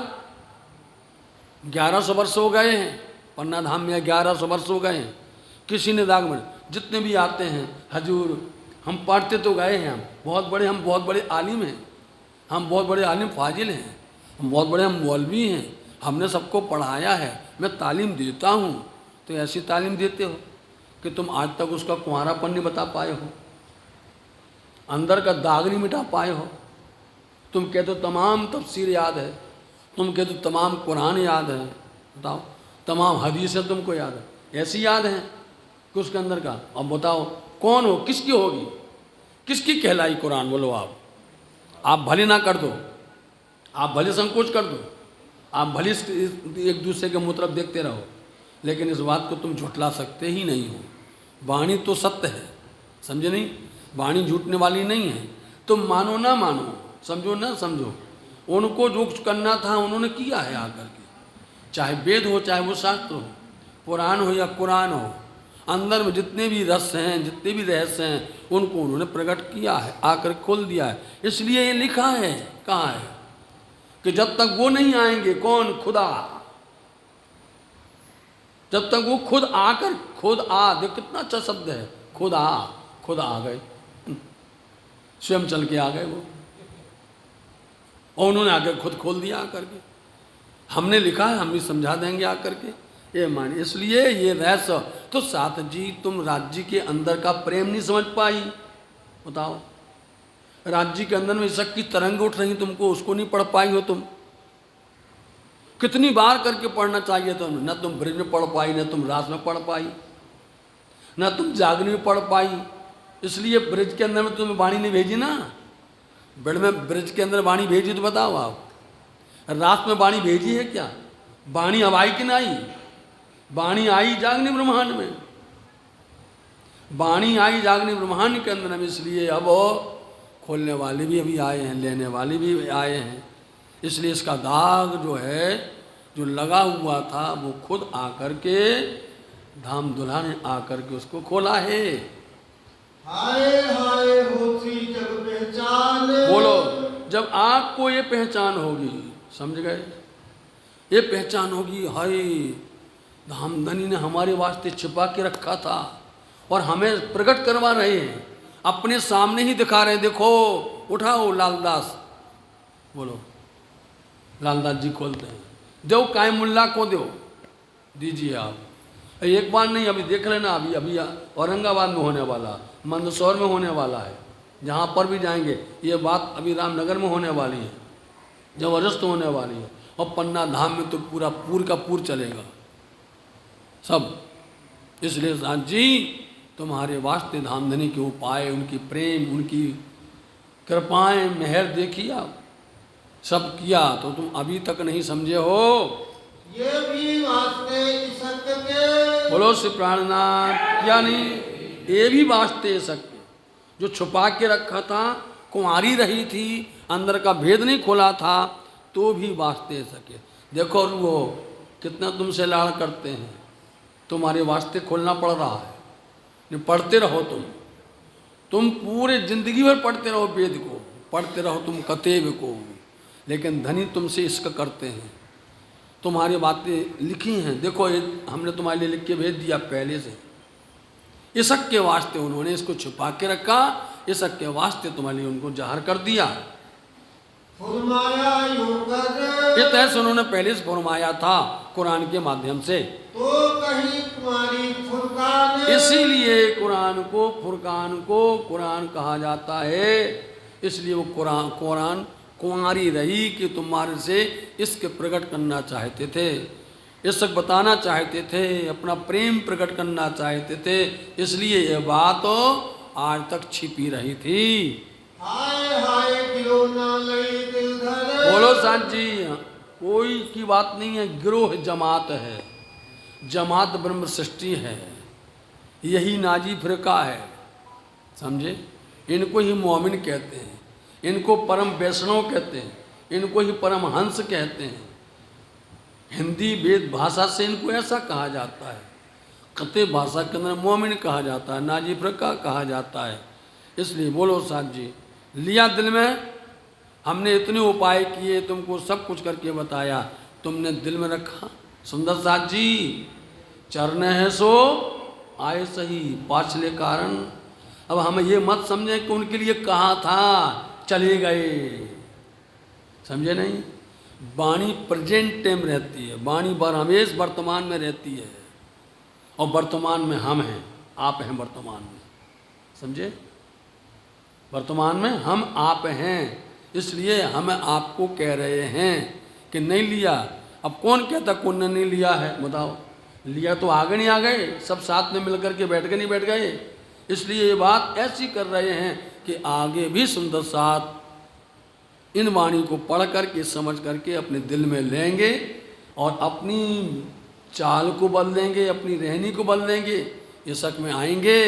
1100 वर्ष हो गए हैं पन्ना धाम में, 1100 वर्ष हो गए हैं, किसी ने दाग मिटा। जितने भी आते हैं, हजूर हम पढ़ते तो गए हैं, हम बहुत बड़े आलिम हैं, हम बहुत बड़े आलिम फाजिल हैं, हम बहुत बड़े हम मौलवी हैं, हमने सबको पढ़ाया है, मैं तालीम देता हूँ। तो ऐसी तालीम देते हो कि तुम आज तक उसका कुंवारापन नहीं बता पाए हो, अंदर का दाग नहीं मिटा पाए हो। तुम कहते हो तमाम तफसीर याद है, तुम कहते हो तमाम कुरान याद है, बताओ तमाम हदीसें तुमको याद है, ऐसी याद है कि उसके अंदर का? अब बताओ कौन हो, किसकी होगी, किसकी कहलाई कुरान? बोलो आप भले ना कर दो, आप भले संकोच कर दो, आप भले एक दूसरे के मुतरफ देखते रहो, लेकिन इस बात को तुम झुठला सकते ही नहीं हो। वाणी तो सत्य है, समझे नहीं, वाणी झूठने वाली नहीं है। तुम मानो ना मानो, समझो ना समझो, उनको जो कुछ करना था उन्होंने किया है आकर के, चाहे वेद हो, चाहे वो शास्त्र हो, पुराण हो या कुरान हो, अंदर में जितने भी रस हैं, जितने भी रहस्य हैं, उनको उन्होंने प्रकट किया है, आकर खोल दिया है। इसलिए ये लिखा है, कहाँ है कि जब तक वो नहीं आएंगे, कौन? खुदा, जब तक वो खुद आकर, खुद आ, देख कितना अच्छा शब्द है, खुद आ गए, स्वयं चल के आ गए वो, और उन्होंने आकर खुद खोल दिया आकर के। हमने लिखा है, हम भी समझा देंगे आकर के, ये मानिए। इसलिए ये रहस्य तो साथ जी तुम राज्य के अंदर का प्रेम नहीं समझ पाई, बताओ राज्य के अंदर में इसक की तरंग उठ रही, तुमको उसको नहीं पढ़ पाई हो तुम। कितनी बार करके पढ़ना चाहिए तुम, न तुम ब्रिज में पढ़ पाई, न तुम रात में पढ़ पाई, न तुम जागने में पढ़ पाई। इसलिए ब्रिज के अंदर में तुम्हें वाणी नहीं भेजी ना, बेड़ में ब्रिज के अंदर वाणी भेजी तो बताओ आप, रात में वाणी भेजी है क्या? वाणी अब आई कि नहीं? वाणी आई जागने ब्रह्मांड में, वाणी आई जागने ब्रह्मांड के अंदर में। इसलिए अब खोलने वाले भी अभी आए हैं, लेने वाले भी आए हैं। इसलिए इसका दाग जो है, जो लगा हुआ था, वो खुद आकर के धाम दुल्हा ने आकर के उसको खोला है। हाय हाय होती जब पहचान। बोलो, जब आपको ये पहचान होगी, समझ गए, ये पहचान होगी, हाय धामधनी ने हमारे वास्ते छिपा के रखा था और हमें प्रकट करवा रहे हैं, अपने सामने ही दिखा रहे हैं, देखो उठाओ लालदास। बोलो, लालदास जी खोलते हैं, दो कायम मुल्ला को दो, दीजिए आप। एक बार नहीं, अभी देख लेना, अभी औरंगाबाद में होने वाला, मंदसौर में होने वाला है, जहाँ पर भी जाएंगे ये बात अभी रामनगर में होने वाली है, जबरदस्त होने वाली है। और पन्ना धाम में तो पूरा पूर का पूर चलेगा सब। इसलिए साथ जी तुम्हारे वास्ते धामधनी के उपाय, उनकी प्रेम, उनकी कृपाएं, मेहर देखी आप, सब किया, तो तुम अभी तक नहीं समझे हो। ये भी वास्ते इसक के। बोलो श्री प्राणनाथ, क्या नहीं, ये भी वास्ते इसके, जो छुपा के रखा था, कुंवारी रही थी, अंदर का भेद नहीं खोला था, तो भी वास्ते सके। देखो वो कितना तुमसे लाड़ करते हैं, तुम्हारे वास्ते खोलना पड़ रहा है, नहीं पढ़ते रहो तुम पूरे जिंदगी भर पढ़ते रहो, वेद को पढ़ते रहो तुम, कतेब को, लेकिन धनी तुमसे इसका करते हैं। तुम्हारी बातें लिखी हैं, देखो ये हमने तुम्हारे लिए लिख के भेज दिया पहले से, इसक के वास्ते उन्होंने इसको छुपा के रखा, इसक के वास्ते तुम्हारे लिए उनको जाहिर कर दिया। फरमाया यूं कर, ये तैसे उन्होंने पहले से फरमाया था कुरान के माध्यम से, तो कहीं तुम्हारी फुरकान। इसीलिए कुरान को फुरकान को कुरान कहा जाता है। इसलिए वो कुरान कुंवारी रही कि तुम्हारे से इसके प्रकट करना चाहते थे, इसक बताना चाहते थे, अपना प्रेम प्रकट करना चाहते थे, इसलिए ये बात आज तक छिपी रही थी। हाय हाय गिरो ना लई दिल धर। बोलो सांझ जी, कोई की बात नहीं है, गिरोह जमात है, जमात ब्रह्म सृष्टि है, यही नाजी फिरका है, समझे। इनको ही मोमिन कहते हैं, इनको परम वैष्णव कहते हैं, इनको ही परम हंस कहते हैं। हिंदी वेद भाषा से इनको ऐसा कहा जाता है, कते भाषा के अंदर मोमिन कहा जाता है, नाजी फिरका कहा जाता है। इसलिए बोलो साथ जी, लिया दिल में, हमने इतने उपाय किए, तुमको सब कुछ करके बताया, तुमने दिल में रखा। सुंदर साथ जी, चरने है सो आए सही, पाछले कारण। अब हम ये मत समझें कि उनके लिए कहा था चले गए, समझे नहीं। वाणी प्रेजेंट टाइम रहती है, वाणी हमेशा वर्तमान में रहती है, और वर्तमान में हम हैं, आप हैं वर्तमान में, समझे। वर्तमान में हम आप हैं, इसलिए हम आपको कह रहे हैं कि नहीं लिया। अब कौन कहता कौन ने नहीं लिया है, बताओ। लिया तो आगे नहीं आ गए, सब साथ में मिलकर के बैठ के नहीं बैठ गए। इसलिए ये बात ऐसी कर रहे हैं कि आगे भी सुंदर साथ इन वाणी को पढ़ करके समझ करके अपने दिल में लेंगे और अपनी चाल को बदल देंगे, अपनी रहनी को बदल देंगे, ये शक में आएंगे।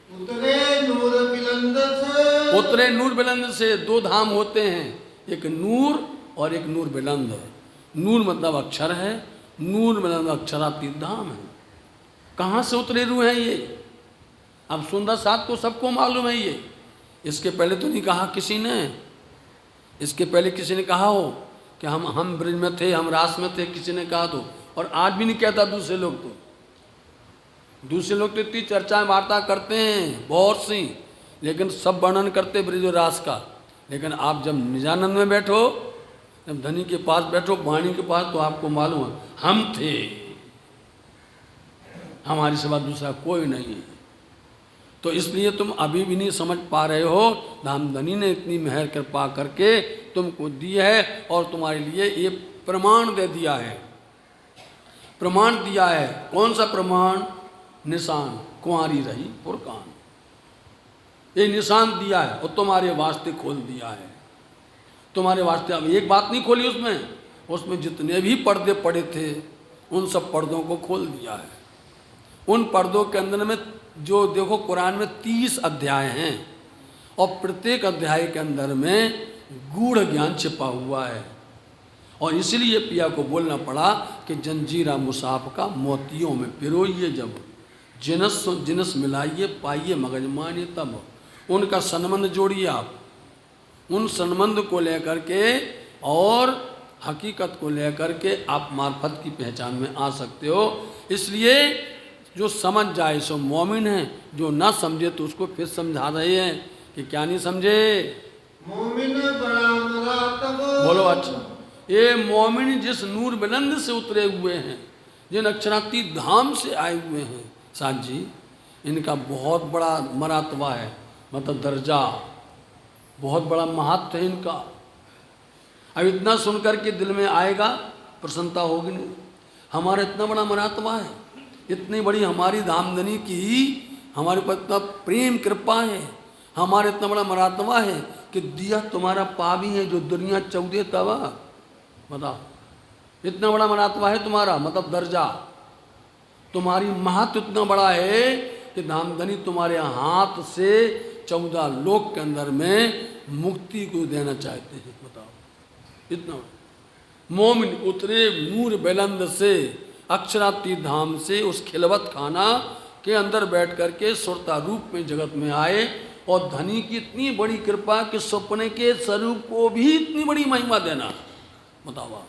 उतरे नूर बुलंद से। उतरे नूर बुलंद से, दो धाम होते हैं, एक नूर और एक नूर बुलंद। नूर मतलब अक्षर है, नूर बुलंद अक्षरातीत धाम है। कहाँ से उतरे रूह हैं ये? अब सुंदर साथ को सबको मालूम है ये, इसके पहले तो नहीं कहा किसी ने, इसके पहले किसी ने कहा हो कि हम ब्रिज में थे, हम रास में थे, किसी ने कहा तो, और आज भी नहीं कहता दूसरे लोग तो। दूसरे लोग तो इतनी चर्चा वार्ता करते हैं बहुत सी, लेकिन सब वर्णन करते ब्रिज और रास का। लेकिन आप जब निजानंद में बैठो, जब धनी के पास बैठो, वाणी के पास, तो आपको मालूम है हम थे, हमारी सिवा दूसरा कोई नहीं है। तो इसलिए तुम अभी भी नहीं समझ पा रहे हो, धामधनी ने इतनी मेहर कृपा करके तुमको दी है और तुम्हारे लिए ये प्रमाण दे दिया है। प्रमाण दिया है, कौन सा प्रमाण? निशान, कुंवारी रही पुरकान, ये निशान दिया है और तुम्हारे वास्ते खोल दिया है। तुम्हारे वास्ते अब एक बात नहीं खोली उसमें जितने भी पर्दे पड़े थे उन सब पर्दों को खोल दिया है। उन पर्दों के अंदर में जो देखो, कुरान में 30 अध्याय हैं और प्रत्येक अध्याय के अंदर में गूढ़ ज्ञान छिपा हुआ है। और इसलिए पिया को बोलना पड़ा कि जंजीरा मुसाफ का मोतियों में पिरोइए, जब जिनस जिनस मिलाइए पाइए मगज मानिए, तब उनका संबंध जोड़िए। आप उन संबंध को लेकर के और हकीकत को लेकर के आप मार्फत की पहचान में आ सकते हो। इसलिए जो समझ जाए सो मोमिन है, जो ना समझे तो उसको फिर समझा रहे हैं कि क्या नहीं समझे। मोमिन बड़ा मरातब। बोलो अच्छा, ये मोमिन जिस नूर बुलंद से उतरे हुए हैं, जिन अक्षरातीत धाम से आए हुए हैं, साथ जी इनका बहुत बड़ा मरातबा है, मतलब दर्जा, बहुत बड़ा महत्व है इनका। अब इतना सुनकर के दिल में आएगा, प्रसन्नता होगी नहीं। हमारा इतना बड़ा मरातबा है, इतनी बड़ी हमारी धामधनी की हमारे पर इतना प्रेम कृपा है, हमारा इतना बड़ा मरातबा है कि दिया तुम्हारा पावी है जो दुनिया 14 तवा। बताओ, इतना बड़ा मरातबा है तुम्हारा, मतलब दर्जा, तुम्हारी महत्व इतना बड़ा है कि धामधनी तुम्हारे हाथ से 14 लोक के अंदर में मुक्ति को देना चाहते हैं। बताओ, इतना मोमिन उतरे नूर बुलंद से, अक्षरातीत धाम से, उस खिलवत खाना के अंदर बैठ करके सुरता रूप में जगत में आए। और धनी की इतनी बड़ी कृपा कि सपने के स्वरूप को भी इतनी बड़ी महिमा देना। बताओ,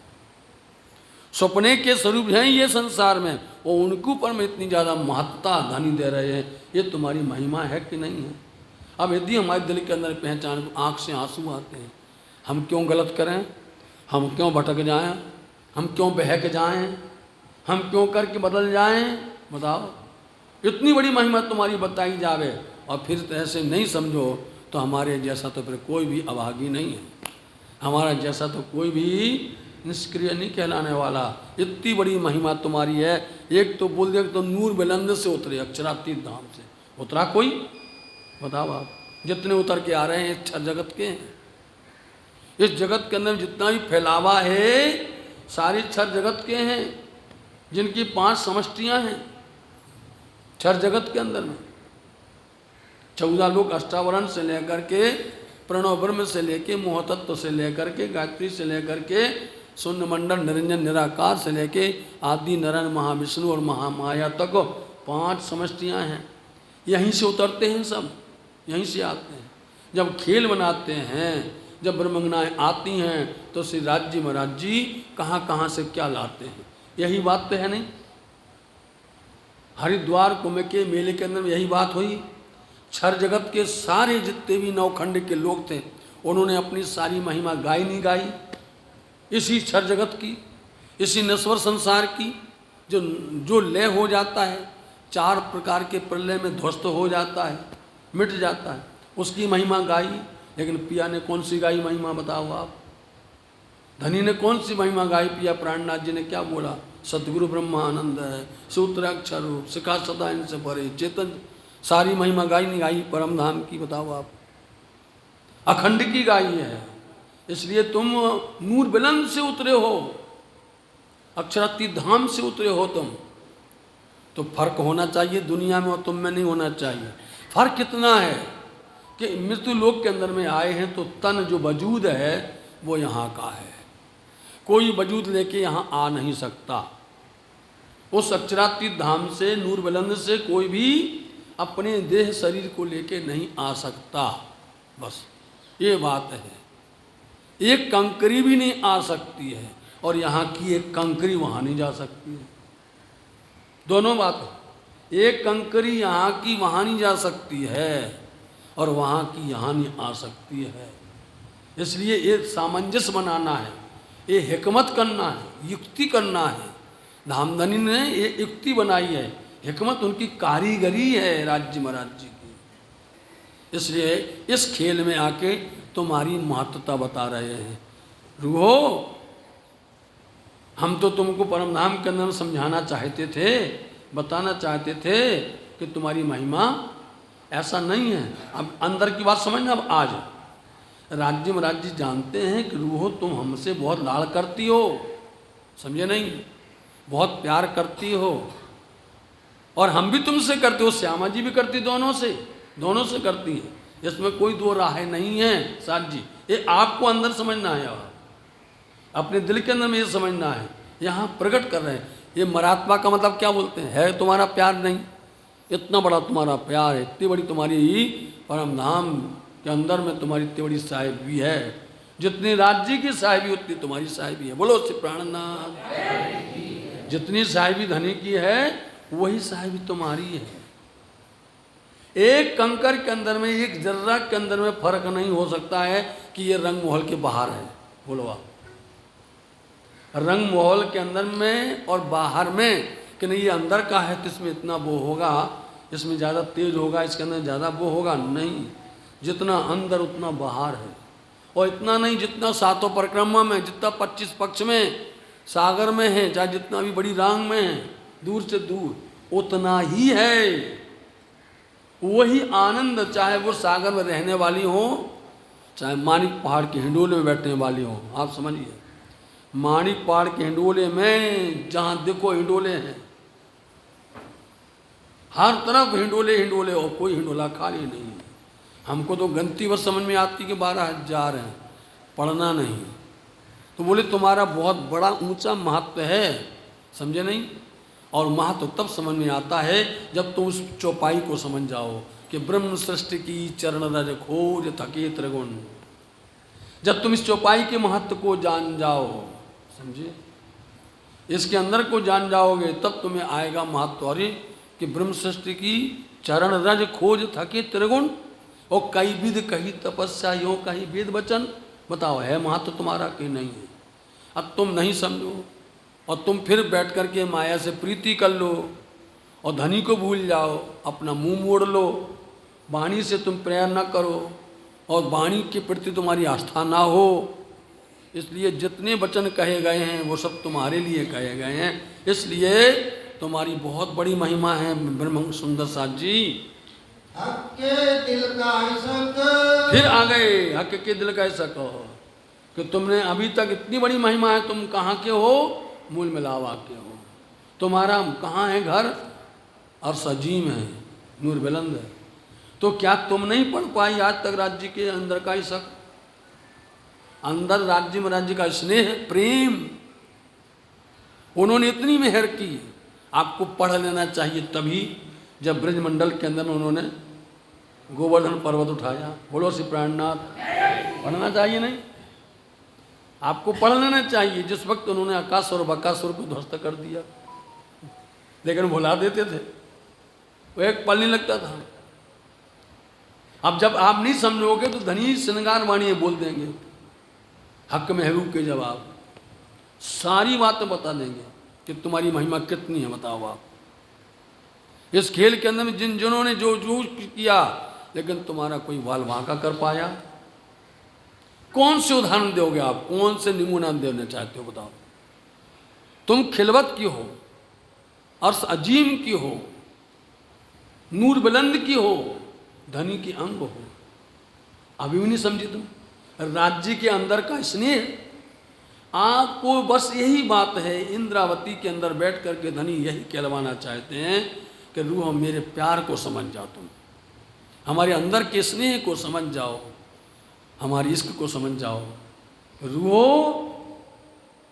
सपने के स्वरूप हैं ये संसार में, और उनके ऊपर में इतनी ज़्यादा महत्ता धनी दे रहे हैं, ये तुम्हारी महिमा है कि नहीं है? अब यदि हमारे दिल के अंदर पहचान, आँख से आंसू आते हैं, हम क्यों गलत करें, हम क्यों भटक जाएं, हम क्यों बहक जाएं, हम क्यों करके बदल जाएं? बताओ, इतनी बड़ी महिमा तुम्हारी बताई जावे और फिर ऐसे नहीं समझो तो हमारे जैसा तो फिर कोई भी अभागी नहीं है, हमारा जैसा तो कोई भी निष्क्रिय नहीं कहलाने वाला। इतनी बड़ी महिमा तुम्हारी है। एक तो बोल दिया तो नूर बुलंद से उतरे, अक्षरातीत धाम से उतरा कोई? बताओ आप, जितने उतर के आ रहे हैं छह जगत के हैं। इस जगत के अंदर जितना भी फैलावा है सारी छह जगत के हैं, जिनकी 5 समष्टियां हैं छह जगत के अंदर में। 14 लोग अष्टावरण से लेकर के, प्रणव ब्रह्म से लेके, मोहतत्व से लेकर के, गायत्री से लेकर के, शून्य मंडल निरंजन निराकार से लेके आदि नारायण महाविष्णु और महामाया तक 5 समष्टियां हैं। यहीं से उतरते हैं सब, यहीं से आते हैं। जब खेल बनाते हैं, जब ब्रह्मज्ञाएँ आती हैं तो श्री राज्य महाराज जी कहाँ कहाँ से क्या लाते हैं। यही बात तो है नहीं? हरिद्वार कुंभ के मेले के अंदर यही बात हुई। छह जगत के सारे जितने भी नौखंड के लोग थे उन्होंने अपनी सारी महिमा गाई नहीं गाई? इसी छह जगत की, इसी नश्वर संसार की जो लय हो जाता है, 4 प्रकार के प्रलय में ध्वस्त हो जाता है, मिट जाता है, उसकी महिमा गाई। लेकिन पिया ने कौन सी गाई महिमा, बताओ आप? धनी ने कौन सी महिमा गाई? पिया प्राणनाथ जी ने क्या बोला? सतगुरु ब्रह्मानंद है, सूत्र अक्षर रूप, शिखा सदा इनसे परे, चेतन। सारी महिमा गाई नहीं गाई परम धाम की? बताओ आप। अखंड की गाई है। इसलिए तुम नूर बुलंद से उतरे हो, अक्षरातीत धाम से उतरे हो तुम। तो फर्क होना चाहिए दुनिया में और तुम में नहीं होना चाहिए। फर्क कितना है कि मृत्यु लोक के अंदर में आए हैं तो तन जो वजूद है वो यहाँ का है, कोई वजूद लेके यहाँ आ नहीं सकता। उस अक्षरातीत धाम से, नूर बुलंद से कोई भी अपने देह शरीर को लेके नहीं आ सकता। बस ये बात है। एक कंकरी भी नहीं आ सकती है और यहाँ की एक कंकरी वहाँ नहीं जा सकती है। दोनों बात है। एक कंकरी यहाँ की वहाँ नहीं जा सकती है और वहाँ की यहाँ नहीं आ सकती है। इसलिए ये सामंजस्य बनाना है, ये हिकमत करना है, युक्ति करना है। धामधनी ने ये युक्ति बनाई है, हिकमत उनकी कारीगरी है राज्य महाराज जी की। इसलिए इस खेल में आके तुम्हारी महत्वता बता रहे हैं। रूहो, हम तो तुमको परम धाम के अंदर समझाना चाहते थे, बताना चाहते थे कि तुम्हारी महिमा ऐसा नहीं है। अब अंदर की बात समझना। अब आज राज्य महाराज जी जानते हैं कि रूहो तुम हमसे बहुत लाड़ करती हो, समझे नहीं? बहुत प्यार करती हो और हम भी तुमसे करते हो, श्यामा जी भी करती, दोनों से करती है। इसमें कोई दो राह नहीं है साथ जी। ये आपको अंदर समझना है, अपने दिल के अंदर में ये समझना है। यहाँ प्रकट कर रहे हैं। ये मरात्मा का मतलब क्या बोलते हैं? है तुम्हारा प्यार नहीं? इतना बड़ा तुम्हारा प्यार है, इतनी बड़ी तुम्हारी परम धाम के अंदर में तुम्हारी इतनी बड़ी साहिबी है। जितनी राज्य की साहिबी उतनी तुम्हारी साहिबी है। बोलो श्री प्राणनाथ। जितनी साहिबी धनी की है वही साहिबी तुम्हारी है। एक कंकर के अंदर में, एक जर्रा के अंदर में फर्क नहीं हो सकता है कि ये रंग महल के बाहर है। बोलो आप, रंग महल के अंदर में और बाहर में कि नहीं ये अंदर का है तो इसमें इतना वो होगा, इसमें ज़्यादा तेज होगा, इसके अंदर ज़्यादा वो होगा, नहीं। जितना अंदर उतना बाहर है। और इतना नहीं जितना 7 परिक्रमा में, जितना 25 पक्ष में, सागर में है, चाहे जितना भी बड़ी रांग में है, दूर से दूर उतना ही है। वही आनंद, चाहे वो सागर में रहने वाली हो, चाहे मानिक पहाड़ के हिंडोले में बैठने वाली हो। आप समझिए, मानिक पहाड़ के हिंडोले में जहाँ देखो हिंडोले हैं, हर तरफ हिंडोले हिंडोले, और कोई हिंडोला खाली नहीं है। हमको तो गंती बस समझ में आती कि 12,000 हैं, पढ़ना नहीं। तो बोले तुम्हारा बहुत बड़ा ऊंचा महत्व है, समझे नहीं? और महत्व तब समझ में आता है जब तुम उस चौपाई को समझ जाओ कि ब्रह्म सृष्टि की चरण रज खोज थके त्रिगुण। जब तुम इस चौपाई के महत्व को जान जाओ, समझे, इसके अंदर को जान जाओगे, तब तुम्हें आएगा महत्व। अरे कि ब्रह्म सृष्टि की चरण रज खोज थके त्रिगुण, और कई विध कही तपस्या यो कहीं वेद वचन। बताओ है महत्व तुम्हारा कि नहीं है? अब तुम नहीं समझो और तुम फिर बैठ कर के माया से प्रीति कर लो और धनी को भूल जाओ, अपना मुंह मोड़ लो, वाणी से तुम प्रेयर न करो और वाणी के प्रति तुम्हारी आस्था ना हो, इसलिए जितने वचन कहे गए हैं वो सब तुम्हारे लिए कहे गए हैं। इसलिए तुम्हारी बहुत बड़ी महिमा है ब्रह्म सुंदर साथ जी। हक के दिल का इसक, फिर आ गए हक के दिल का ऐसा कहो कि तुमने अभी तक इतनी बड़ी महिमा है, तुम कहाँ के हो? मूल मिलावा के हो। तुम्हारा कहाँ है घर? और सजीम है, नूर बुलंद है। तो क्या तुम नहीं पढ़ पाई आज तक राज्य के अंदर का ही शक? अंदर राज्य में राज्य का स्नेह प्रेम, उन्होंने इतनी मेहर की। आपको पढ़ लेना चाहिए तभी जब ब्रजमंडल के अंदर उन्होंने गोवर्धन पर्वत उठाया। बोलो श्री प्राणनाथ, पढ़ना चाहिए नहीं? आपको पढ़ लेना चाहिए। जिस वक्त उन्होंने अकासुर बकासुर को ध्वस्त कर दिया, लेकिन भुला देते थे, वो एक पल नहीं लगता था। अब जब आप नहीं समझोगे तो धनी श्रृंगार वाणी बोल देंगे, हक महबूब के जवाब सारी बातें बता देंगे कि तुम्हारी महिमा कितनी है। बताओ आप इस खेल के अंदर में जिन्होंने जो जो किया, लेकिन तुम्हारा कोई वाल वांका कर पाया? कौन से उदाहरण दोगे आप? कौन से नमूना देना चाहते हो? बताओ। तुम खिलवत की हो, अर्श अजीम की हो, नूर बुलंद की हो, धनी की अंग हो, अभी भी नहीं समझी तुम? राज्य के अंदर का स्नेह आपको बस यही बात है। इंद्रावती के अंदर बैठ करके धनी यही कहलवाना चाहते हैं कि रूह मेरे प्यार को समझ जाओ, तुम हमारे अंदर के स्नेह को समझ जाओ, हमारी इश्क को समझ जाओ। रूह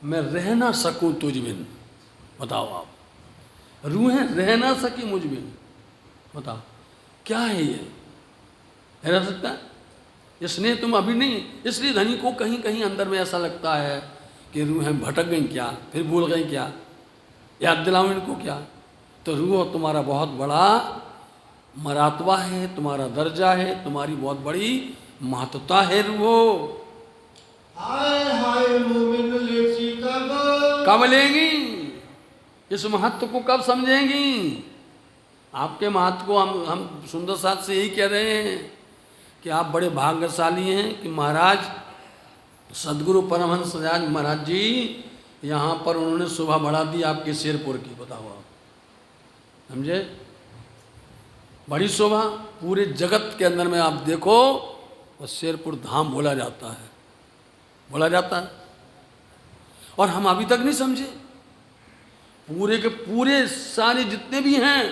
मैं रह ना सकूं तुझ बिन। बताओ आप, रूहें रह ना सकी मुझ बिन। बताओ क्या है ये? रह सकता है? स्नेह तुम अभी नहीं। इसलिए धनी को कहीं कहीं अंदर में ऐसा लगता है कि रूहें भटक गई क्या, फिर भूल गई क्या, याद दिलाऊं इनको क्या? तो रूह तुम्हारा बहुत बड़ा मरातबा है, तुम्हारा दर्जा है, तुम्हारी बहुत बड़ी महत्वता है। रूह हाय हाय मोमिन लेसी कब लेंगी? इस महत्व को कब समझेंगी? आपके महत्व को हम सुंदर साथ से यही कह रहे हैं कि आप बड़े भाग्यशाली हैं कि महाराज सदगुरु परमहंस राज महाराज जी यहाँ पर उन्होंने शोभा बढ़ा दी आपके शेरपुर की। बताओ आप, समझे? बड़ी शोभा पूरे जगत के अंदर में आप देखो, वो शेरपुर धाम बोला जाता है, बोला जाता है। और हम अभी तक नहीं समझे। पूरे के पूरे सारे जितने भी हैं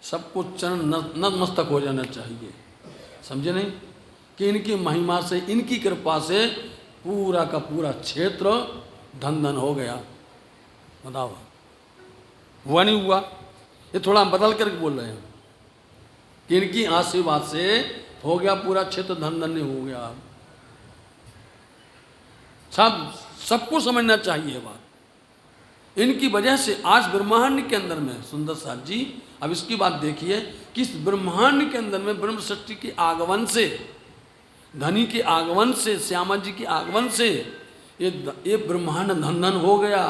सबको चरण नतमस्तक हो जाना चाहिए। समझे नहीं कि इनकी महिमा से, इनकी कृपा से पूरा का पूरा क्षेत्र धन धन हो गया। बताओ हुआ नहीं हुआ? ये थोड़ा हम बदल करके बोल रहे हैं कि इनकी आशीर्वाद से हो गया पूरा क्षेत्र धन धन नहीं हो गया। सबको समझना चाहिए बात। इनकी वजह से आज ब्रह्मांड के अंदर में सुंदर साथ जी, अब इसकी बात देखिए कि इस ब्रह्मांड के अंदर में ब्रह्म सृष्टि के आगमन से, धनी के आगमन से, श्यामा जी के आगमन से ये ब्रह्मांड धन धन हो गया।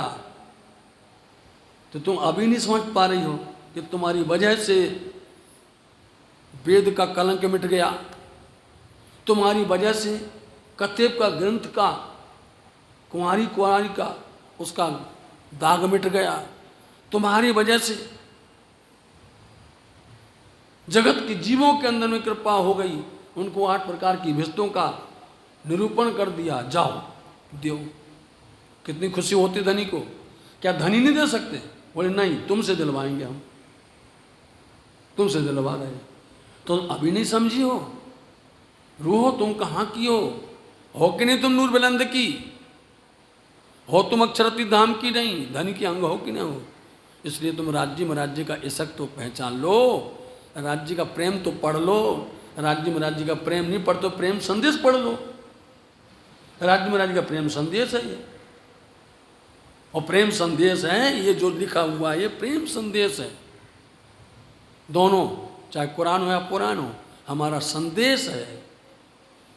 तो तुम अभी नहीं समझ पा रही हो कि तुम्हारी वजह से वेद का कलंक मिट गया, तुम्हारी वजह से कतेब का ग्रंथ का, कुंवारी का उसका दाग मिट गया। तुम्हारी वजह से जगत के जीवों के अंदर में कृपा हो गई, उनको 8 प्रकार की विस्तों का निरूपण कर दिया। जाओ दो। कितनी खुशी होती धनी को। क्या धनी नहीं दे सकते? बोले नहीं, तुमसे दिलवाएंगे हम, तुमसे दिलवा रहे। तो अभी नहीं समझी हो? रूह तुम कहाँ की हो कि नहीं? तुम नूर बुलंद की हो, तुम अक्षरती धाम की नहीं, धनी की अंग हो कि नहीं हो? इसलिए तुम राज्य में राज्य का इसक तो पहचान लो, राज्य का प्रेम तो पढ़ लो। राज्य में राज्य का प्रेम नहीं पढ़ तो प्रेम संदेश पढ़ लो। राज्य में राज्य का प्रेम संदेश है ये, और प्रेम संदेश है ये जो लिखा हुआ है, ये प्रेम संदेश है। दोनों, चाहे कुरान हो या पुराण हो, हमारा संदेश है।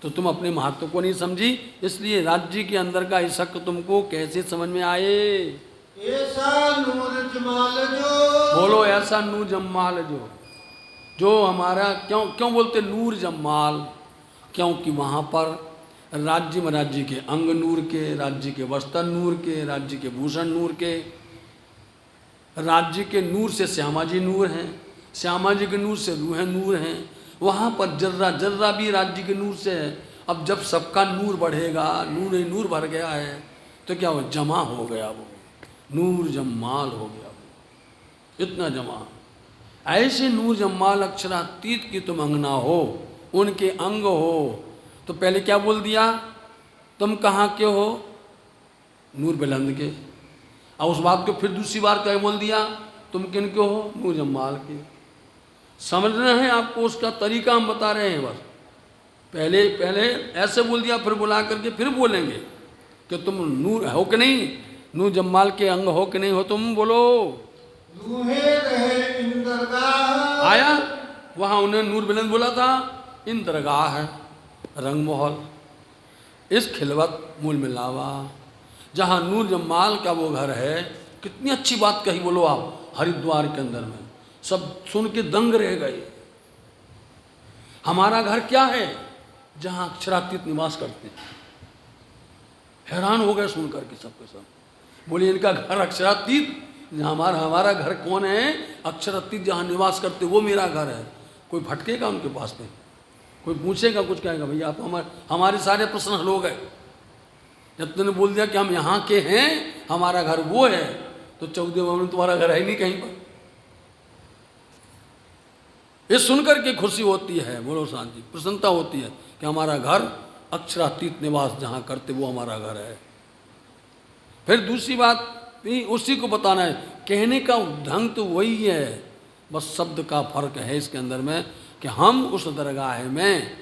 तो तुम अपने महत्व को नहीं समझी, इसलिए राज्य के अंदर का इसक तुमको कैसे समझ में आए? ऐसा नूर जमाल जो, बोलो ऐसा नूर जमाल जो हमारा, क्यों बोलते नूर जमाल? क्योंकि वहाँ पर राज्य महाराज के अंग नूर के, राज्य के वस्त्र नूर के, राज्य के भूषण नूर के, राज्य के नूर से श्यामा जी नूर हैं, श्यामा जी के नूर से रूह नूर हैं। वहाँ पर जर्रा जर्रा भी राज्य के नूर से है। अब जब सबका नूर बढ़ेगा, नूर ही नूर भर गया है, तो क्या हो, जमा हो गया वो, नूर जम्माल हो गया वो, इतना जमा। ऐसे नूर जम्माल अक्षरातीत की तुम अंगना हो, उनके अंग हो। तो पहले क्या बोल दिया, तुम कहाँ के हो, नूर बुलंद के। और उस बात को फिर दूसरी बार क्या बोल दिया, तुम किन के हो, नूर जम्माल के। समझना है आपको, उसका तरीका हम बता रहे हैं बस। पहले ऐसे बोल दिया, फिर बुला करके फिर बोलेंगे कि तुम नूर हो कि नहीं, नूर जम्माल के अंग हो कि नहीं हो, तुम बोलो। रूहे रहे इंद्रगाह, आया वहाँ उन्हें नूर बुलंद बोला था, इंद्रगाह है, रंगमहल, इस खिलवत मूल मिलावा, जहाँ नूर जम्माल का वो घर है। कितनी अच्छी बात कही बोलो आप, हरिद्वार के अंदर में सब सुन के दंग रह गए। हमारा घर क्या है, जहाँ अक्षरातीत निवास करते हैं। हैरान हो गए सुन करके सबके सब, बोले इनका घर अक्षरातीत, हमारा घर कौन है, अक्षरातीत जहाँ निवास करते वो मेरा घर है। कोई भटकेगा उनके पास में, कोई पूछेगा, कुछ कहेगा, भैया आप हमारे सारे प्रश्न हल हो गए। जब तुमने बोल दिया कि हम यहाँ के हैं, हमारा घर वो है, तो 14 में तुम्हारा घर है नहीं कहीं पर। ये सुनकर के खुशी होती है, बोलो शांति, प्रसन्नता होती है कि हमारा घर अक्षरातीत निवास जहाँ करते वो हमारा घर है। फिर दूसरी बात उसी को बताना है, कहने का ढंग तो वही है, बस शब्द का फर्क है इसके अंदर में कि हम उस दरगाह में,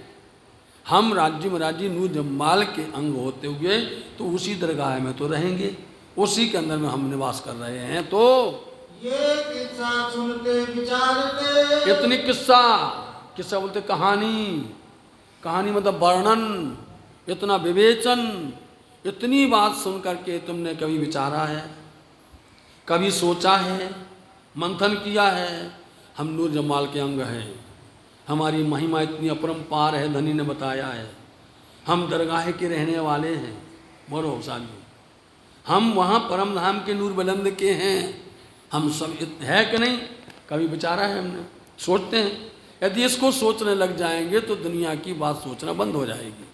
हम राज्य महाराजी नूर जम्माल के अंग होते हुए तो उसी दरगाह में तो रहेंगे, उसी के अंदर में हम निवास कर रहे हैं। तो ये किस्सा सुनते विचारते, इतनी किस्सा बोलते कहानी मतलब वर्णन, इतना विवेचन, इतनी बात सुन करके तुमने कभी विचारा है, कभी सोचा है, मंथन किया है। हम नूर जम्माल के अंग हैं, हमारी महिमा इतनी अपरंपार है, धनी ने बताया है। हम दरगाह के रहने वाले हैं, बोलो साजू, हम वहाँ परम धाम के नूर बुलंद के हैं। हम सब है कि नहीं, कभी विचारा है हमने, सोचते हैं। यदि इसको सोचने लग जाएंगे तो दुनिया की बात सोचना बंद हो जाएगी,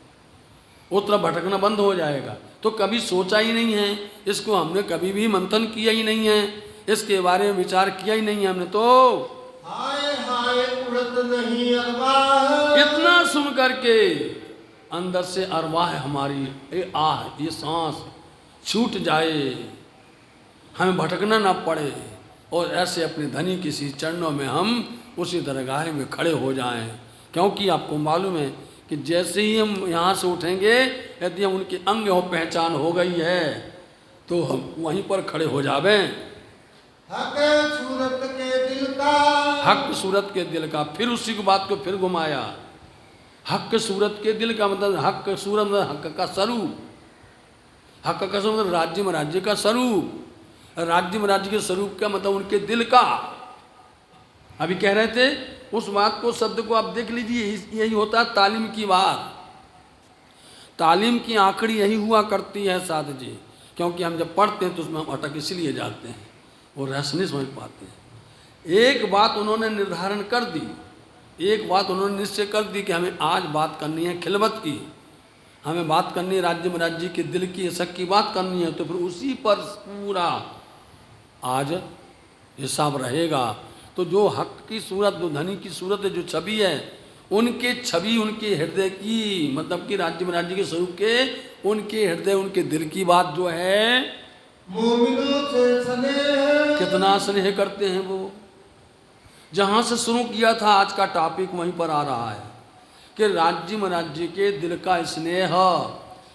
उतना भटकना बंद हो जाएगा। तो कभी सोचा ही नहीं है इसको, हमने कभी भी मंथन किया ही नहीं है, इसके बारे में विचार किया ही नहीं है हमने। तो हाय हाय उड़त नहीं अरवाह, इतना सुन करके अंदर से अरवाह हमारी ये आह, ये सांस छूट जाए, हमें भटकना ना पड़े, और ऐसे अपने धनी किसी चरणों में हम उसी दरगाह में खड़े हो जाएं। क्योंकि आपको मालूम है कि जैसे ही हम यहाँ से उठेंगे, यदि हम उनके अंग हो पहचान हो गई है तो हम वहीं पर खड़े हो जावें। हक सूरत के दिल का, हक सूरत के दिल का, फिर उसी की बात को फिर घुमाया। हक सूरत के दिल का मतलब हक सूरत मतलब हक का स्वरूप, हक का स्वरूप मतलब राज्य महाराज्य का स्वरूप, राज्य महाराज्य के स्वरूप का मतलब उनके दिल का। अभी कह रहे थे उस बात को, शब्द को आप देख लीजिए, यही होता है तालीम की बात। तालीम की आखिरी यही हुआ करती है साध जी, क्योंकि हम जब पढ़ते हैं तो उसमें हम अटक इसलिए जाते हैं, वो रहस्य नहीं समझ पाते हैं। एक बात उन्होंने निर्धारण कर दी, एक बात उन्होंने निश्चय कर दी कि हमें आज बात करनी है खिलवत की, हमें बात करनी है राज्य महाराज की दिल की शक की बात करनी है, तो फिर उसी पर पूरा आज हिसाब रहेगा। तो जो हक की सूरत, जो धनी की सूरत है, जो छवि है, उनके छवि, उनके हृदय की, मतलब कि राज्य महाराज के स्वरूप के, उनके हृदय, उनके दिल की बात जो है, मोमिनों से स्नेह, कितना स्नेह करते हैं वो। जहाँ से शुरू किया था आज का टॉपिक वहीं पर आ रहा है कि राज्य महाराज के दिल का स्नेह।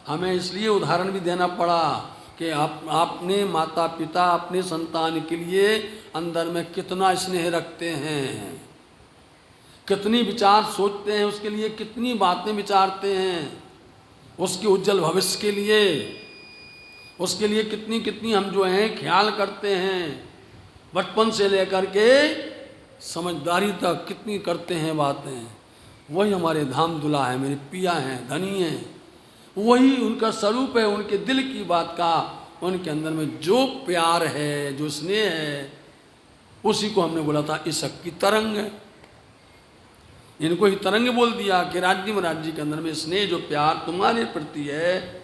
हमें इसलिए उदाहरण भी देना पड़ा कि आपने माता पिता अपने संतान के लिए अंदर में कितना स्नेह रखते हैं, कितनी विचार सोचते हैं उसके लिए, कितनी बातें विचारते हैं उसके उज्जवल भविष्य के लिए, उसके लिए कितनी कितनी हम जो हैं ख्याल करते हैं, बचपन से लेकर के समझदारी तक कितनी करते हैं बातें। वही हमारे धाम दुला है, मेरे पिया हैं, धनी हैं, वही उनका स्वरूप है। उनके दिल की बात का उनके अंदर में जो प्यार है, जो स्नेह है, उसी को हमने बोला था इशक की तरंग है। इनको ही तरंग बोल दिया कि राज्य महाराज जी के अंदर में स्नेह, जो प्यार तुम्हारे प्रति है,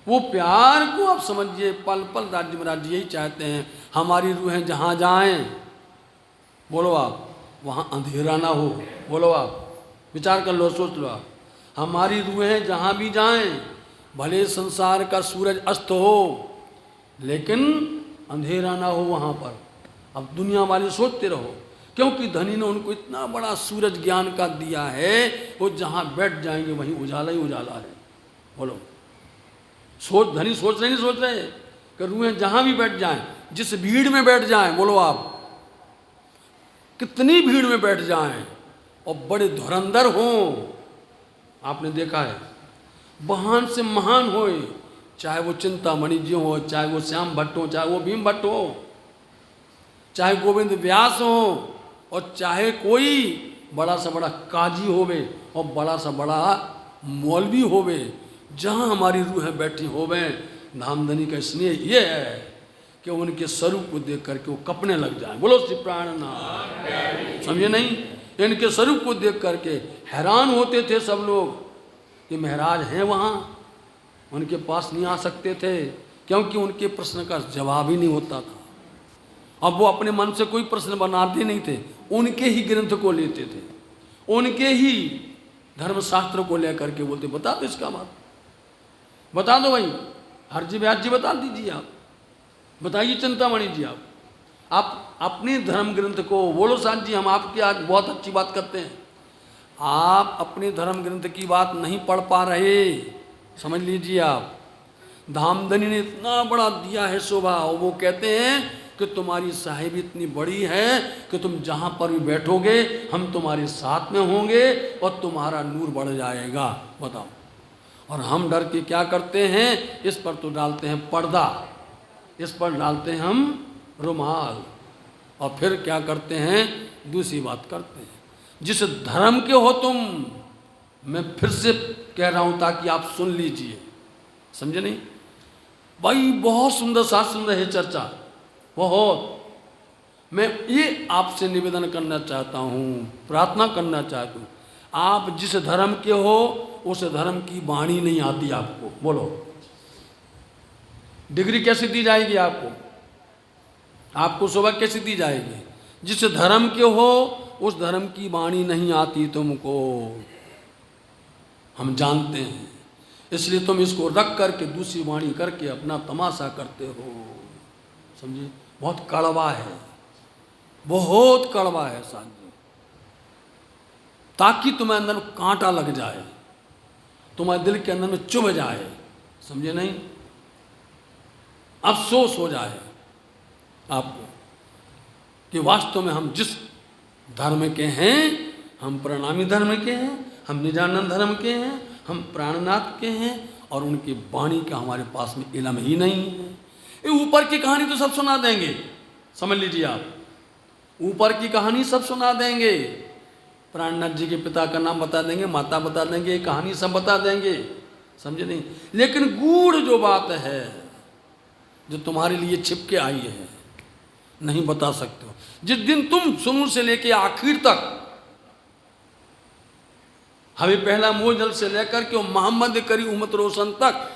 वो प्यार को आप समझिए। पल पल राज्य महाराज जी यही चाहते हैं हमारी रूहें जहाँ जाएं, बोलो आप, वहाँ अंधेरा ना हो। बोलो आप, विचार कर लो, सोच लो आप। हमारी रूहें जहाँ भी जाएं, भले संसार का सूरज अस्त हो, लेकिन अंधेरा ना हो वहाँ पर। अब दुनिया वाले सोचते रहो, क्योंकि धनी ने उनको इतना बड़ा सूरज ज्ञान का दिया है, वो जहाँ बैठ जाएंगे वहीं उजाला ही उजाला है। बोलो, सोच, धनी सोच रहे नहीं सोच रहे कि रूहें जहाँ भी बैठ जाएं, जिस भीड़ में बैठ जाएं, बोलो आप, कितनी भीड़ में बैठ जाएं और बड़े धुरंधर हों, आपने देखा है, महान से महान होए, चाहे वो चिंतामणि जी हो, चाहे वो श्याम भट्ट हो, चाहे वो भीम भट्ट हो, चाहे गोविंद व्यास हो, और चाहे कोई बड़ा सा बड़ा काजी होवे और बड़ा सा बड़ा मौलवी होवे, जहाँ हमारी रूहें बैठी होवे, धामधनी का स्नेह ये है कि उनके स्वरूप को देख करके वो कपने लग जाए। बोलो श्री प्राणनाथ, समझे नहीं? इनके स्वरूप को देख करके हैरान होते थे सब लोग कि महाराज हैं वहाँ, उनके पास नहीं आ सकते थे, क्योंकि उनके प्रश्न का जवाब ही नहीं होता था। अब वो अपने मन से कोई प्रश्न बनाते नहीं थे, उनके ही ग्रंथ को लेते थे, उनके ही धर्मशास्त्र को लेकर के बोलते बता दो इसका बात, बता दो भाई, हरजी व्यास जी बता दीजिए, आप बताइए चिंतामणि जी, आप अपने धर्म ग्रंथ को। बोलो साथ जी, हम आपकी आज बहुत अच्छी बात करते हैं, आप अपने धर्म ग्रंथ की बात नहीं पढ़ पा रहे, समझ लीजिए आप। धामधनी ने इतना बड़ा दिया है शोभा, और वो कहते हैं कि तुम्हारी साहिबी इतनी बड़ी है कि तुम जहाँ पर भी बैठोगे हम तुम्हारे साथ में होंगे और तुम्हारा नूर बढ़ जाएगा। बताओ, और हम डर के क्या करते हैं, इस पर तो डालते हैं पर्दा, इस पर डालते हैं हम रुमाल, और फिर क्या करते हैं, दूसरी बात करते हैं। जिस धर्म के हो तुम, मैं फिर से कह रहा हूँ ताकि आप सुन लीजिए, समझे नहीं भाई? बहुत सुंदर, साथ सुंदर है चर्चा, बहुत। मैं ये आपसे निवेदन करना चाहता हूँ, प्रार्थना करना चाहता हूँ, आप जिस धर्म के हो उस धर्म की वाणी नहीं आती आपको। बोलो, डिग्री कैसे दी जाएगी आपको? आपको शोभा कैसे दी जाएगी? जिस धर्म के हो उस धर्म की वाणी नहीं आती तुमको, हम जानते हैं, इसलिए तुम इसको रख करके दूसरी वाणी करके अपना तमाशा करते हो। समझिए, बहुत कड़वा है, बहुत कड़वा है साथी, ताकि तुम्हारे अंदर कांटा लग जाए, तुम्हारे दिल के अंदर में चुभ जाए, समझे नहीं? अफसोस हो जाए आपको कि वास्तव में हम जिस धर्म के हैं, हम प्रणामी धर्म के हैं, हम निजानंद धर्म के हैं, हम प्राणनाथ के हैं, और उनकी वाणी का हमारे पास में इल्म ही नहीं है। ये ऊपर की कहानी तो सब सुना देंगे, समझ लीजिए आप, ऊपर की कहानी सब सुना देंगे, प्राणनाथ जी के पिता का नाम बता देंगे, माता बता देंगे, कहानी सब बता देंगे, समझे नहीं? लेकिन गूढ़ जो बात है, जो तुम्हारे लिए छिपके आई है, नहीं बता सकते हो। जिस दिन तुम शुरू से लेके आखिर तक, हमें पहला मोजल से लेकर के मोहम्मद करी उम्मत रोशन तक,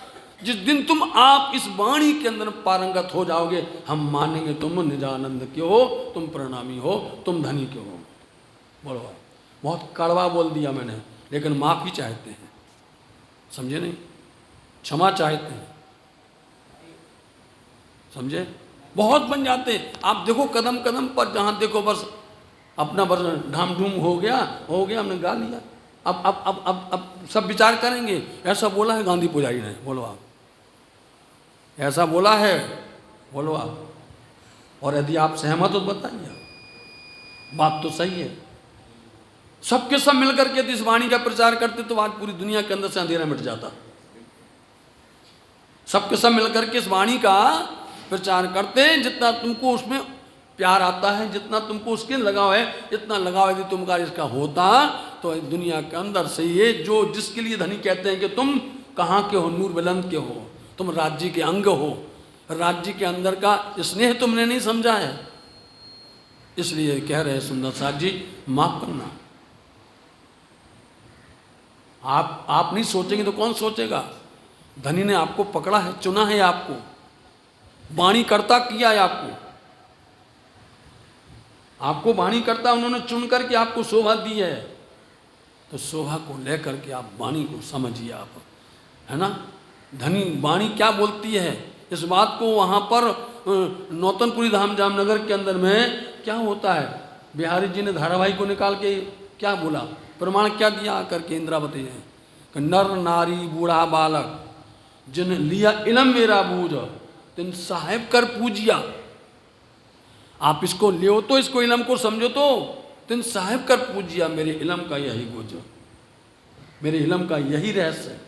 जिस दिन तुम आप इस वाणी के अंदर पारंगत हो जाओगे, हम मानेंगे तुम निजानंद के हो, तुम प्रणामी हो, तुम धनी के हो। बोलो, बहुत कड़वा बोल दिया मैंने, लेकिन माफ़ी चाहते हैं, समझे नहीं? क्षमा चाहते हैं, समझे? बहुत बन जाते हैं। आप देखो कदम कदम पर, जहाँ देखो बस अपना बस ढाम ढूम हो गया, हमने गा लिया। अब सब विचार करेंगे, ऐसा बोला है गांधी पुजारी ने, बोलो आप, ऐसा बोला है, बोलो आप, और यदि आप सहमत हो तो बताइए, बात तो सही है। सबके सब मिलकर के इस वाणी का प्रचार करते तो आज पूरी दुनिया के अंदर से अंधेरा मिट जाता। सबके सब मिलकर के इस वाणी का प्रचार करते हैं, जितना तुमको उसमें प्यार आता है, जितना तुमको उसके लगाव है, इतना लगाव यदि तुमका इसका होता तो दुनिया के अंदर से ये जो जिसके लिए धनी कहते हैं कि तुम कहाँ के हो, नूर बुलंद के हो, तुम राज्य के अंग हो, राज्य के अंदर का स्नेह तुमने नहीं समझा है, इसलिए कह रहे सुंदर साथ जी माफ करना। आप नहीं सोचेंगे तो कौन सोचेगा? धनी ने आपको पकड़ा है, चुना है आपको, वाणी करता किया है आपको वाणी करता उन्होंने चुन करके आपको शोभा दी है, तो शोभा को लेकर के आप वाणी को समझिए आप, है ना। धनी वाणी क्या बोलती है, इस बात को वहाँ पर नौतनपुरी धाम जामनगर के अंदर में क्या होता है, बिहारी जी ने धारावाहिक को निकाल के क्या बोला, प्रमाण क्या दिया करके इंद्रावती ने कि नर नारी बूढ़ा बालक जिन लिया इलम मेरा बूझ तिन साहेब कर पूजिया। आप इसको लियो तो इसको इलम को समझो तो तिन साहेब कर पूजिया, मेरे इलम का यही गुज, मेरे इलम का यही रहस्य,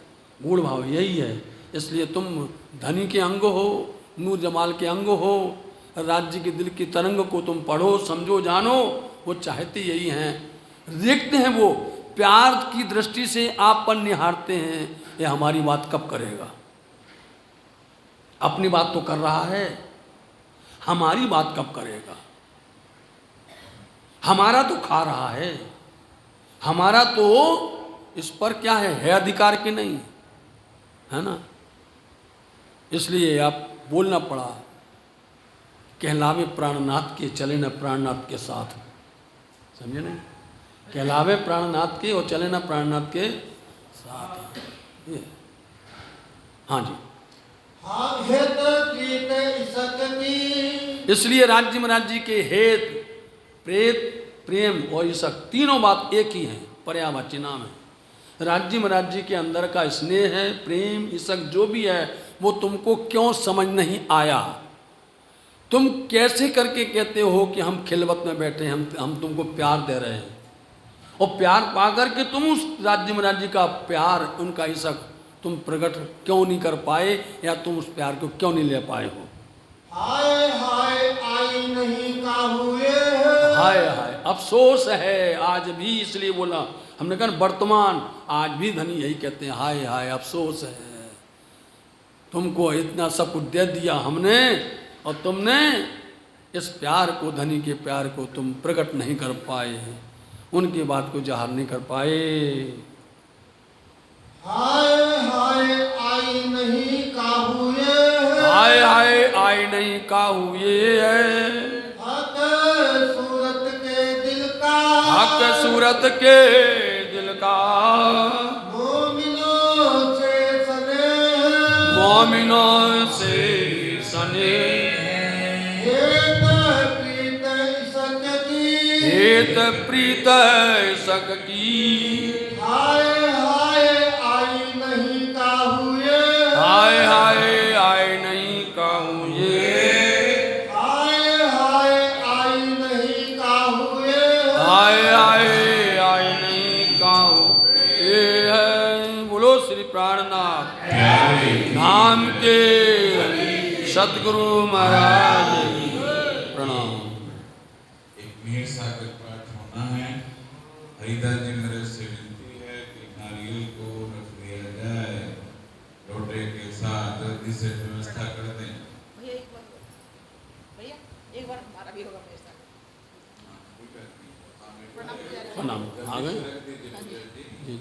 गूढ़ भाव यही है। इसलिए तुम धनी के अंग हो, नूर जमाल के अंग हो, राज्य के दिल की तरंग को तुम पढ़ो समझो जानो, वो चाहते यही हैं, देखते हैं वो प्यार की दृष्टि से आप पर निहारते हैं, ये हमारी बात कब करेगा। अपनी बात तो कर रहा है, हमारी बात कब करेगा। हमारा तो खा रहा है, हमारा तो इस पर क्या है अधिकार के नहीं, है ना। इसलिए आप बोलना पड़ा, कहलावे प्राणनाथ के चले न प्राणनाथ के साथ, समझे नहीं, कहलावे प्राणनाथ के और चले न प्राणनाथ के साथ, ये हाँ जी। इसलिए राज्य में राज्य के हेत प्रेत प्रेम और ईशक तीनों बात एक ही है, पर्यायवाची नाम है। राज्य में राज्य के अंदर का स्नेह है, प्रेम ईशक जो भी है वो तुमको क्यों समझ नहीं आया। तुम कैसे करके कहते हो कि हम खिलवत में बैठे, हम तुमको प्यार दे रहे हैं, और प्यार पा करके तुम उस राज्य में राज्य का प्यार उनका ईशक तुम प्रकट क्यों नहीं कर पाए, या तुम उस प्यार को क्यों नहीं ले पाए हो। हाय हाय आई नहीं का हुए, हाय हाय अफसोस है आज भी, इसलिए बोला हमने कहा वर्तमान आज भी धनी यही कहते हैं, हाय हाय अफसोस है, तुमको इतना सब कुछ दे दिया हमने और तुमने इस प्यार को, धनी के प्यार को तुम प्रकट नहीं कर पाए, उनकी बात को जाहिर नहीं कर पाए। हाय हाय आई नहीं का हुए, हाय हाय आई नहीं का हुए है, हक सूरत के दिल का, हक सूरत के दिल का, मोमिनों से सने, मोमिनों से सने, हेत प्रीत ईशक की, हेत प्रीत ईशक की, हाय हाय आई नहीं का हुए, हाय हाय आई नहीं का हुए, हाय हाय आई नहीं का हुए, हाय हाय आई नहीं का हुए है। बोलो श्री प्राणनाथ धाम के सतगुरु महाराज प्रणाम। एक मीर सागर पाठ होना है। हरिदास जी मेरे से विनती है कि नारियल को रख दिया जाए लोटे के साथ, जल्दी से व्यवस्था कर दें। भैया एक बार हमारा भी होगा मेरे साथ। प्रणाम आ गए रख दीजिए जी,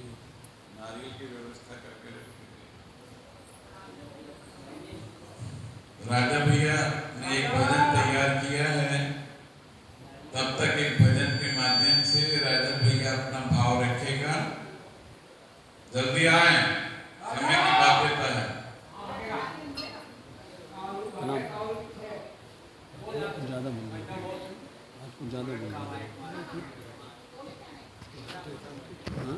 नारियल की व्यवस्था करके रख दीजिए। राजा भैया ने एक भजन तैयार किया है, तब तक एक भजन के माध्यम से राजा भैया अपना भाव रखेगा। जल्दी आए, समय की बाध्यता है। ज़्यादा बोल रहे हैं, आपको ज़्यादा बोल रहे हैं। हाँ?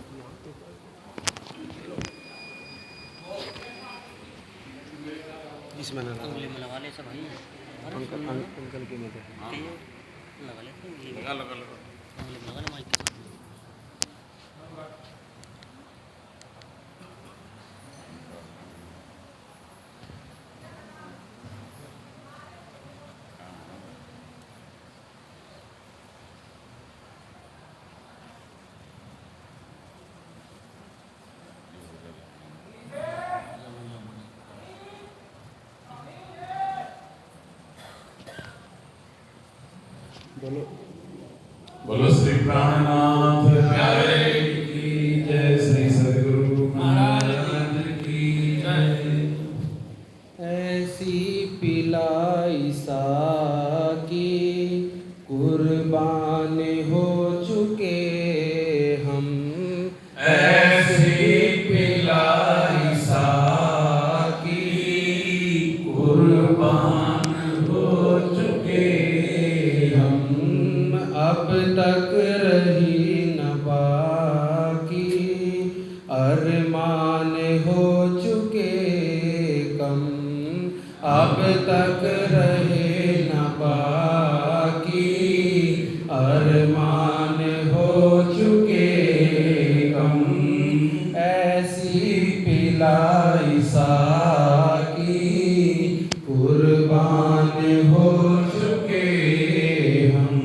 इसमें उंगली में लगा ले सब भाई, अंकल के में लगा ले उंगली में, लगा लगा लगा। उंगली में लगा ले माइक के साथ। बोलो श्री प्राणनाथ प्यारे की जय, श्री सद्गुरु महाराज की जय। ऐसी पिलाई साकी कुर्बान हो चुके हम, ऐसी पिलाई साकी कुर्बान हो चुके हम, अब तक रही न बाकी अरमान हो चुके कम, अब तक रहे न बाकी अरमान हो चुके कम, ऐसी पिलाई साकी कुर्बान हो चुके हम।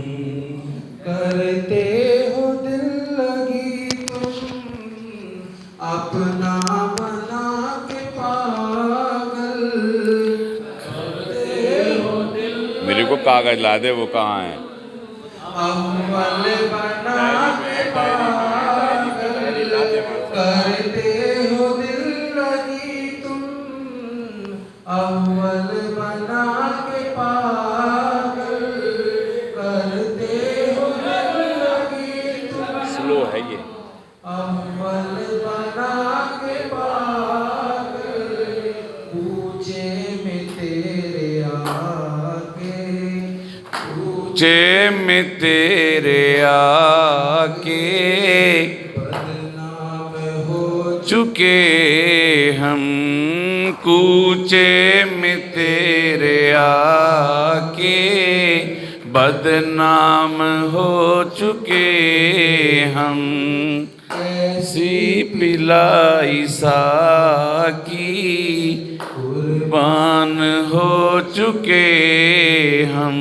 करते हो दिल लगी तुम अपना बना के पागल, करते हो दिल मेरे को कागज ला दे, वो कहाँ है? अव्वल बना के पागल, करते हो दिल लगी तुम अव्वल बना के पागल, करते हो दिल लगी तुम स्लो है ये। अव्वल बना के पागल, पूछे में तेरे आके, चे में तेरे आके बदनाम हो चुके हम, कूचे में तेरे आके बदनाम हो चुके हम, ऐसी पिलाई साकी कुर्बान हो चुके हम,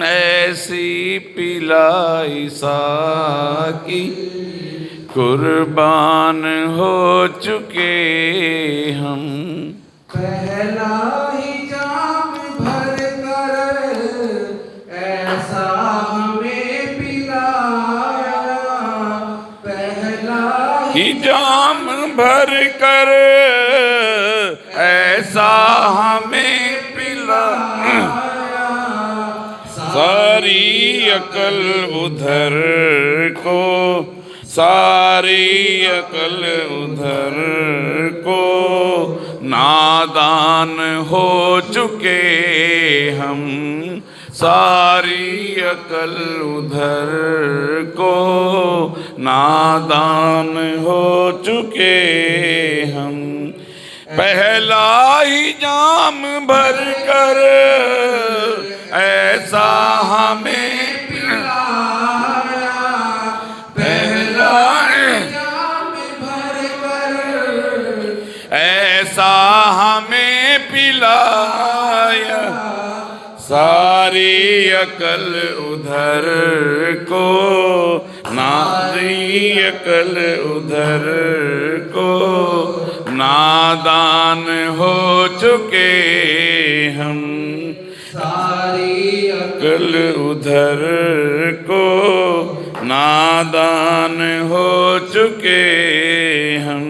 ऐसी पिलाई साकी कुर्बान हो चुके हम। पहला ही जाम भर कर ऐसा हमें पिलाया, पहला ही जाम भर कर ऐसा हमें पिलाया, सारी अकल उधर को, सारी अकल उधर को, नादान हो चुके हम, सारी अकल उधर को, नादान हो चुके हम। पहला ही जाम भर कर ऐसा हमें पिलाया, पहला जाम भर कर ऐसा हमें पिलाया, सारी अकल उधर को, नारी अकल उधर को, नादान हो चुके हम, सारी अकल उधर को, नादान हो चुके हम,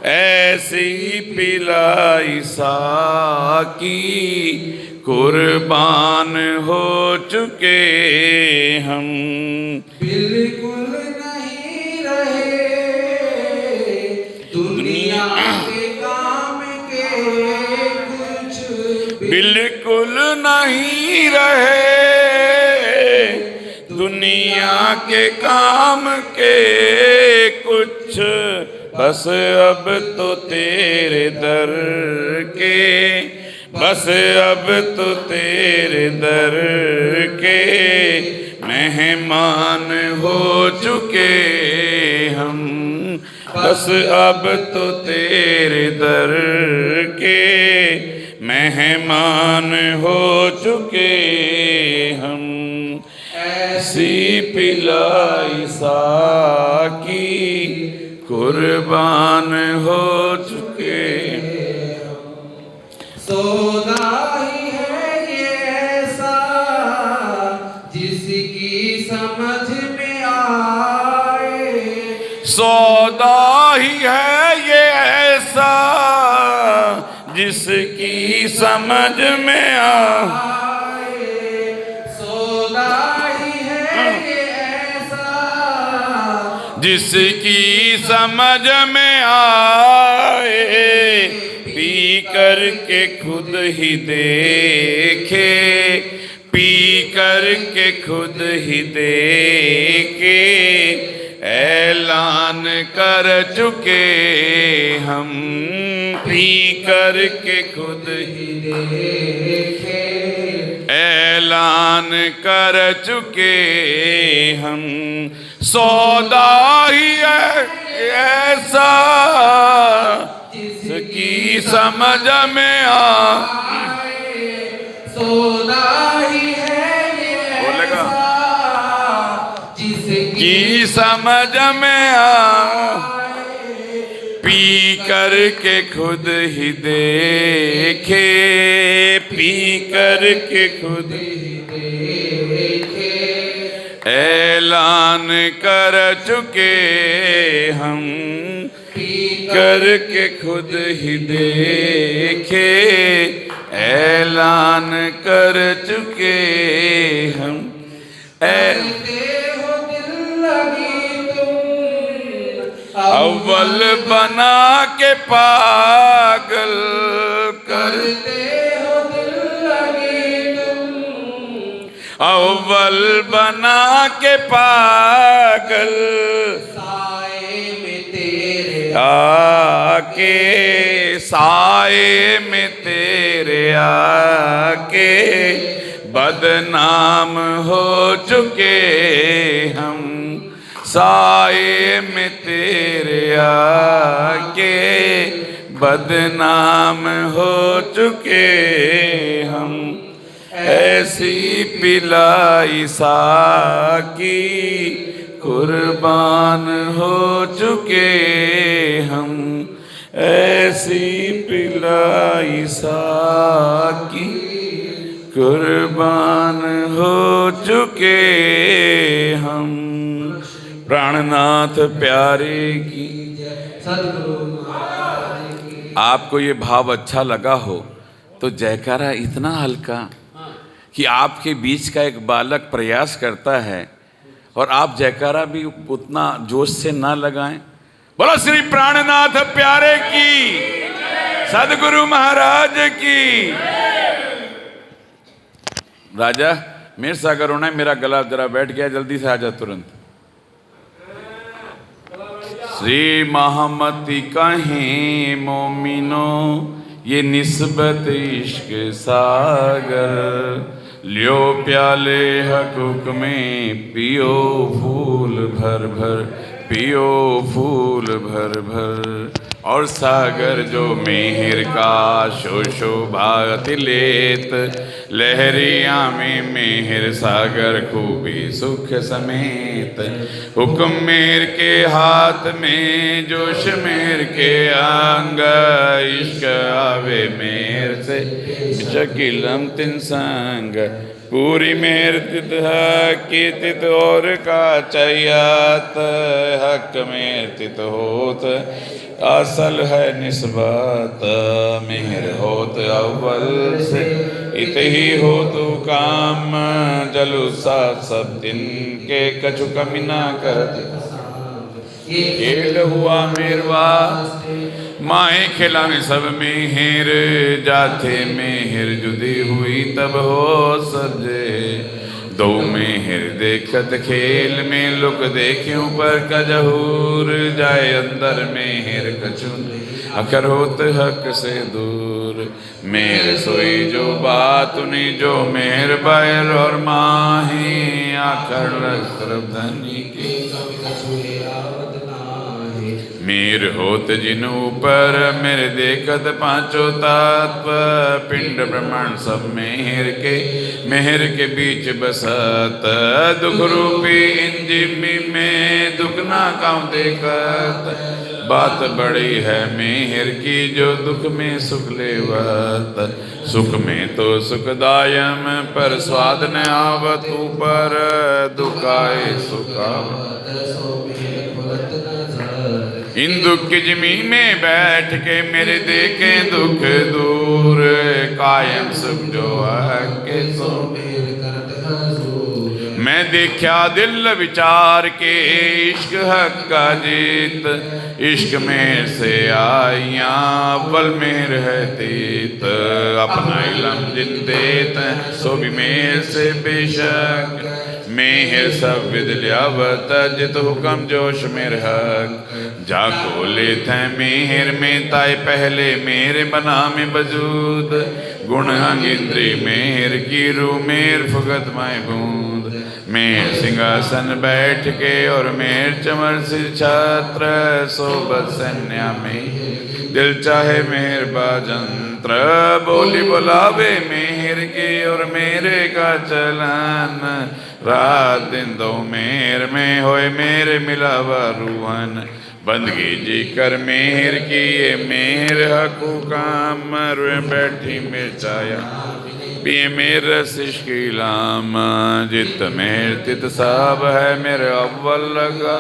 ऐसी पिलाई साकी कुर्बान हो चुके हम। बिल्कुल नहीं रहे दुनिया के काम के कुछ, बिल्कुल नहीं रहे दुनिया के काम के कुछ, बस अब तो तेरे दर के, बस अब तो तेरे दर के मेहमान हो चुके हम, बस अब तो तेरे दर के मेहमान हो चुके हम, ऐसी पिलाई साकी कुर्बान हो चुके। सौदा ही है ये ऐसा ही है ये ऐसा जिसकी समझ में सौदा ही है ये ऐसा जिसकी समझ में आए, पी करके खुद ही देखे, पी करके खुद ही देखे, ऐलान कर चुके हम, पी करके खुद ही देखे, ऐलान कर चुके हम। सौदा ही है ऐसा जिसकी समझ में सौदा ही है ये बोलेगा ऐसा जिसकी की समझ में पी करके खुद ही देखे, पी करके खुद ही देखे, ऐलान कर चुके हम, पी करके खुद ही देखे, ऐलान कर चुके हम। करते हो दिल लगी तुम अव्वल बना के पागल करते हो दिल लगी तुम अव्वल बना के पागल साए में तेरे आके, साए में तेरे आके बदनाम हो चुके हम, साए में तेरे आके बदनाम हो चुके हम। ऐसी पिलाई साकी कुर्बान हो चुके हम, ऐसी पिलाई साकी कुर्बान हो चुके हम। प्राणनाथ प्यारे की। आपको ये भाव अच्छा लगा हो तो जयकारा इतना हल्का कि आपके बीच का एक बालक प्रयास करता है और आप जयकारा भी उतना जोश से ना लगाएं। बोलो श्री प्राणनाथ प्यारे की, सदगुरु महाराज की। राजा मेरे सागर होना है, मेरा गला जरा बैठ गया, जल्दी से आजा तुरंत। श्री महामती कहें मोमिनो ये निस्बत इश्क सागर, लियो प्याले हकूक में पियो फूल भर भर, पियो फूल भर भर। और सागर जो मेहर का शो शोभात लेत, लहरिया में मेहर सागर खूबी सुख समेत। हुक्म मेहर के हाथ में जोश मेहर के आंग, इश्क आवे मेहर से शकीलम तिन संग। पूरी मेहर तित की तित और का चाहियात, हक मेहर तित होत असल है निस्बत। मेहर होत अव्वल से इत ही हो तो काम, जलूसा सब दिन के कछु कमी ना करते। खेल हुआ मेरवा माए खिला में सब मेहर, जाते मेहर जुदी हुई तब हो सजे। दो मेहर देखत खेल में लुक देख्यों पर कजहूर, जाए अंदर मेहर कचुन अखर होत हक से दूर। मेहर सोई जो बात उन्हीं जो मेहर बैर और माही, आखर तरफ धनी की मीर होत जिन ऊपर मेरे देखत पांचों तत्व। पिंड ब्रह्मांड सब मेहर के बीच बसत। दुख रूपी इन जिम्मी में दुख ना काऊ देखत। बात बड़ी है मेहर की जो दुख में सुख लेवत। सुख में तो सुखदायम पर स्वाद न आवत ऊपर। दुख आए सुख आवत इन दुख की जिमी में बैठ के मेरे देखे दुख दूर, कायम सुख जो है सो मेर करत हजूर। मैं देखा दिल विचार के इश्क हक का जीत, इश्क में से आइया अव्वल मेर है तीत, अपना इलम जिन देत सो भी मेर से बेशक, मेहर सब विद लियावत जित हुक्म जोश मेर हक, जाको लेत है मेहर में ताए पहले मेरे बना में वजूद, गुण अंग इंद्री मेहर की रू मेर फुगत माए बूंद, मेर सिंहासन बैठ के और मेर चमर सिर छात्र, सोबत सन्या में दिल चाहे मेहर बाजंत्र, बोली बुलावे मेहर की और मेरे का चलन, रात दिन दो मेहर में होए मेरे मिलावा रूहन, बंदगी जी कर मेहर की ये मेहर हकू काम, रुए बैठी मिर्चाया पिए मेरे सिश्की लाम, जित मेहर तित साब है मेरे अव्वल लगा,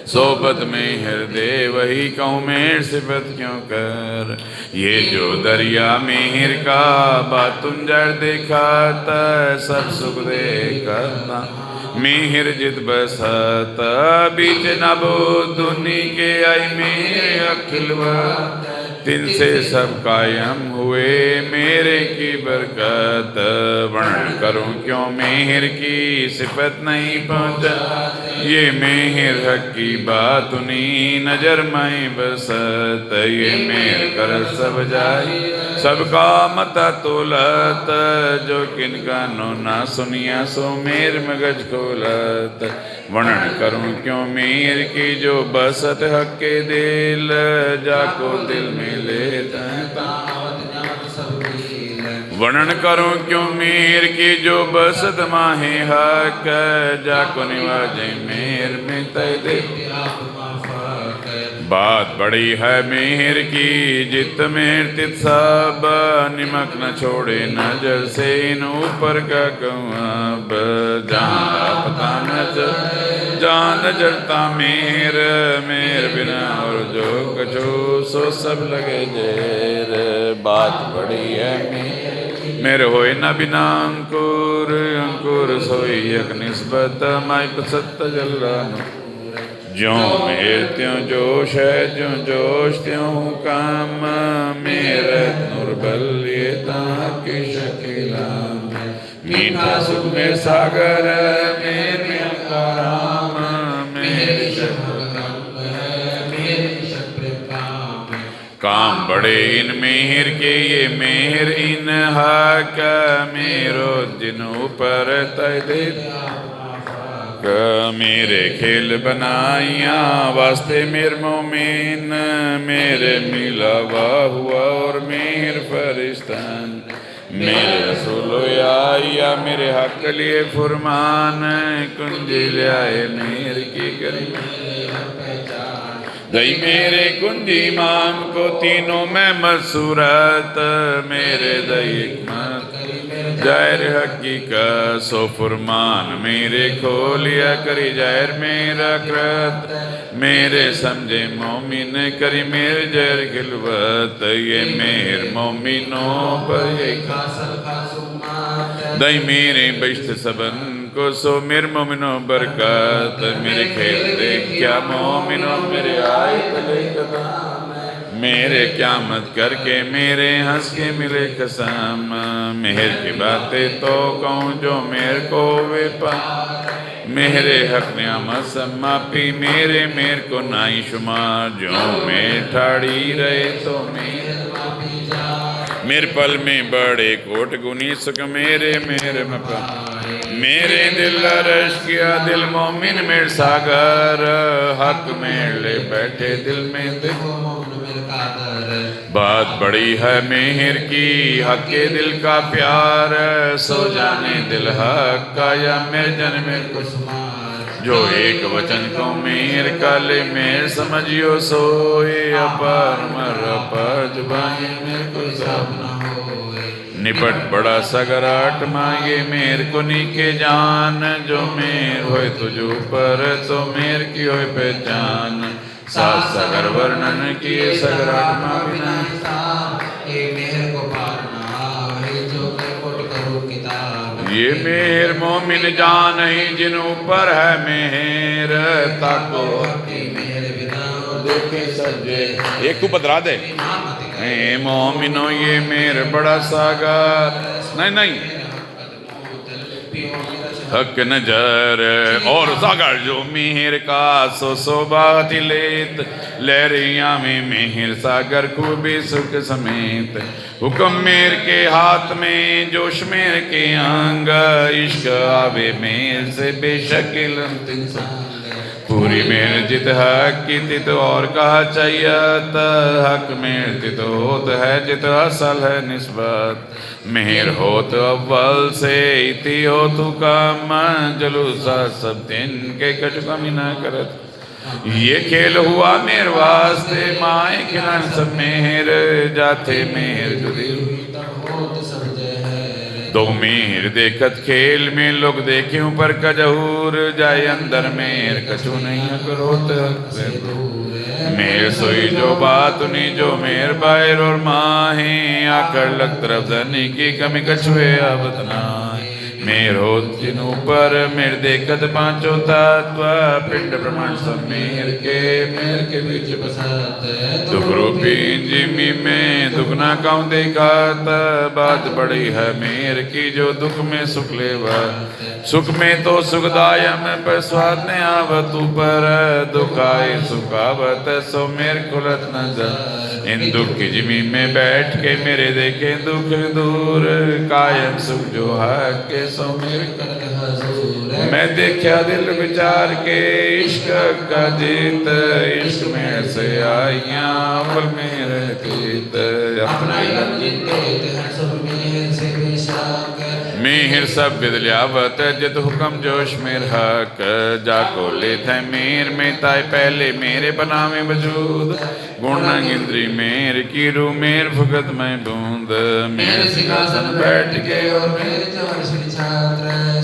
सोबत में हृदय वही कहूँ मेर सिफत क्यों कर, ये जो दरिया मेहर का बातुंजर दिखाता, सब सुख देखता मेहर जित बसता, बीच नबो दुनी के आई मेरे अखिलवा, तिन से सब कायम हुए मेरे की बरकत, वर्णन करूं क्यों मेहर की सिफत नहीं पहुंचा, ये मेहर हक की बात उन्हीं नजर में बसत, ये मेहर कर सब जाई सबका मता तोलत, जो किनका नो ना सुनिया सो मेर मगज खोलत, वर्णन करूं क्यों मेहर की जो बसत हक के दिल, जाको दिल में लेता वर्णन करूं क्यों मेहर की जो बसत माहे हक, जाको निवाजे मेहर में तय दे, बात बड़ी है मेहर की जित मेहर तित सब, निमक न छोड़े नजर से इन ऊपर का कौब, जहाँ पता नजर जहाँ नजरता मेहर, मेहर बिना और जो कछो सो सब लगे जेर, बात बड़ी है मेरे होए न बिना अंकुर, अंकुर सोई एक निस्बत माई पसत जल्लानो, ज्यों मेर त्यों जोश है ज्यों जोश त्यों काम, मेरे नुरबल ये ताकि शकीला, मीठा सुख में सागर मेर में आराम, मेरे काम बड़े इन मेहर के ये मेहर इन हक, मेरो जिनों पर तय दे मेरे खेल बनाइया वास्ते मेर मोमिन, मेरे मिलावा हुआ और मेहर फरिश्तान, मेरे रसूल आया मेरे हक लिए फुरमान, कुंजी लियाए मेहर की करी दई मेरे कुंजी माम को तीनों में मसूरत, मेरे दई हिकमत जाहिर हकीकत, सो फुरमान मेरे खोलिया करी जाहिर मेरा कृत, मेरे समझे मोमिन करी मेरे जहर खिलवत, ये मेहर मोमिनों पर दई मेरे बिश्त सबन को, सो मेरे मोमिनो बरकत, मेरे खेल देख क्या मोमिनो मेरे आए तले कदम, मेरे क्यामत करके मेरे हंस के मिले कसम, मेहर की बातें तो कहूँ जो मेरे को वे पा, मेरे हक नियामत सब मापी मेरे मेर को नाई शुमार, जो मैं ठाड़ी रहे तो मेरे पल में बड़े कोट गुनी सुख मेरे मेरे मपा, मेरे दिल रश किया दिल मोमिन मेर सागर, हक में ले बैठे दिल में देखो बात बड़ी है मेहर की हक के दिल का प्यार, सो जाने दिल हक का या मेरे जन में कुछ जो एक वचन को मेहर का ले मेर समझियो सोए, अपर मर अपर जुबानी मेरे को सब न होए, निपट बड़ा सगराट मांगे मेर को नीके जान, जो मेर होए तुझ ऊपर तो मेर की होए पहचान, सात सागर वर्णन किए सगर आत्मा बिना ये मेहर को पारना वही जो मैं कोट करूं किताब ये मेहर मोमिन जान ही जिन ऊपर है मेहर ताको की मेहर बिना देखे सजे एक तू बदला दे ए मोमिनो ये मेहर बड़ा सागर नहीं नहीं हक नजर और सागर जो मेहर का सो बात लेत लहरिया में मेहर सागर खूबी सुख समेत हुक्म मेहर के हाथ में जोश मेहर के अंग इश्क आवे मेहर से बेशक पूरी मेहर जित हक की तित और कहा चाहिए हक मेहर तित होत है जित असल है निस्बत मेहर होत अव्वल से इति हो तू काम जलूसा सब दिन के कट कमी न करत ये खेल हुआ मेर वास्ते माए खिलान सब मेहर जाते मेहर जुदी दो मेहर देखत खेल में लोग देखे ऊपर कजहूर जाए अंदर मेहर कछु नहीं करोत मेहर सोई जो बात उन्हीं जो मेहर बाहर और माहे आकर लग तरफ धनी की कमी कछुए अब तनाए मेहर होत जिन ऊपर मेहर देखत पांचों तत्व पिंड प्रमाण सब मेहर के बीच बसत दुख रूपी जिमी में दुख ना काऊ देखत बात बड़ी है मेहर की जो दुख में सुख लेवा सुख में तो सुखदायम पर स्वाद ने आवत ऊपर दुख आए सुख आवत सो मेहर खुलत नजर इन दुख की जिमी में बैठ के मेरे देखे दुख दूर कायम सुख जो है के सो मेरे मैं देखा दिल विचार के इश्क का जीत इश्क में से आइया अमल मेरे तीत मेहर सब विदलियावत जित हुक्म जोश मेर हक जाको ले थे मेर में ताय पहले मेरे बना में वजूद गुण इंद्री मेर की रू मेर भुगत में बूंद मेरे सिंहासन बैठ के और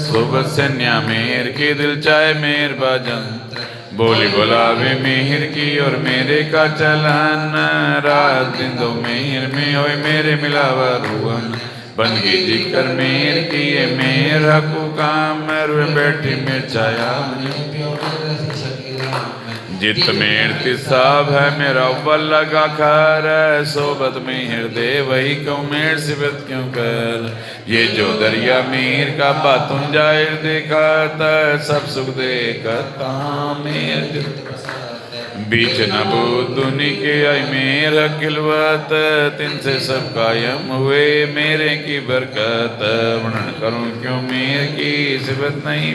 सुबह सन्या मेर की दिल चाहे मेर भजन बोली बोलावे मेहर की और मेरे का चलन रात दिन दो मेहर में होए मेरे मिलावा रुअन बंदगी जिक्र मेहर की ये मेहर हकू काम रुए बैठी मेर छाया जित मेहर तिसाब है मेरा अव्वल लगा खर सोबत मेहर दे वही क्यों मेहर सिबत क्यों कर ये जो दरिया मेहर का बातुं जाहिर देखा सब सुख देखता मेहर बीच नबूद दुनी के आई मेर किलवत तिन से सब कायम हुए मेरे की बरकत वर्णन करूं क्यों मेर की सिबत नहीं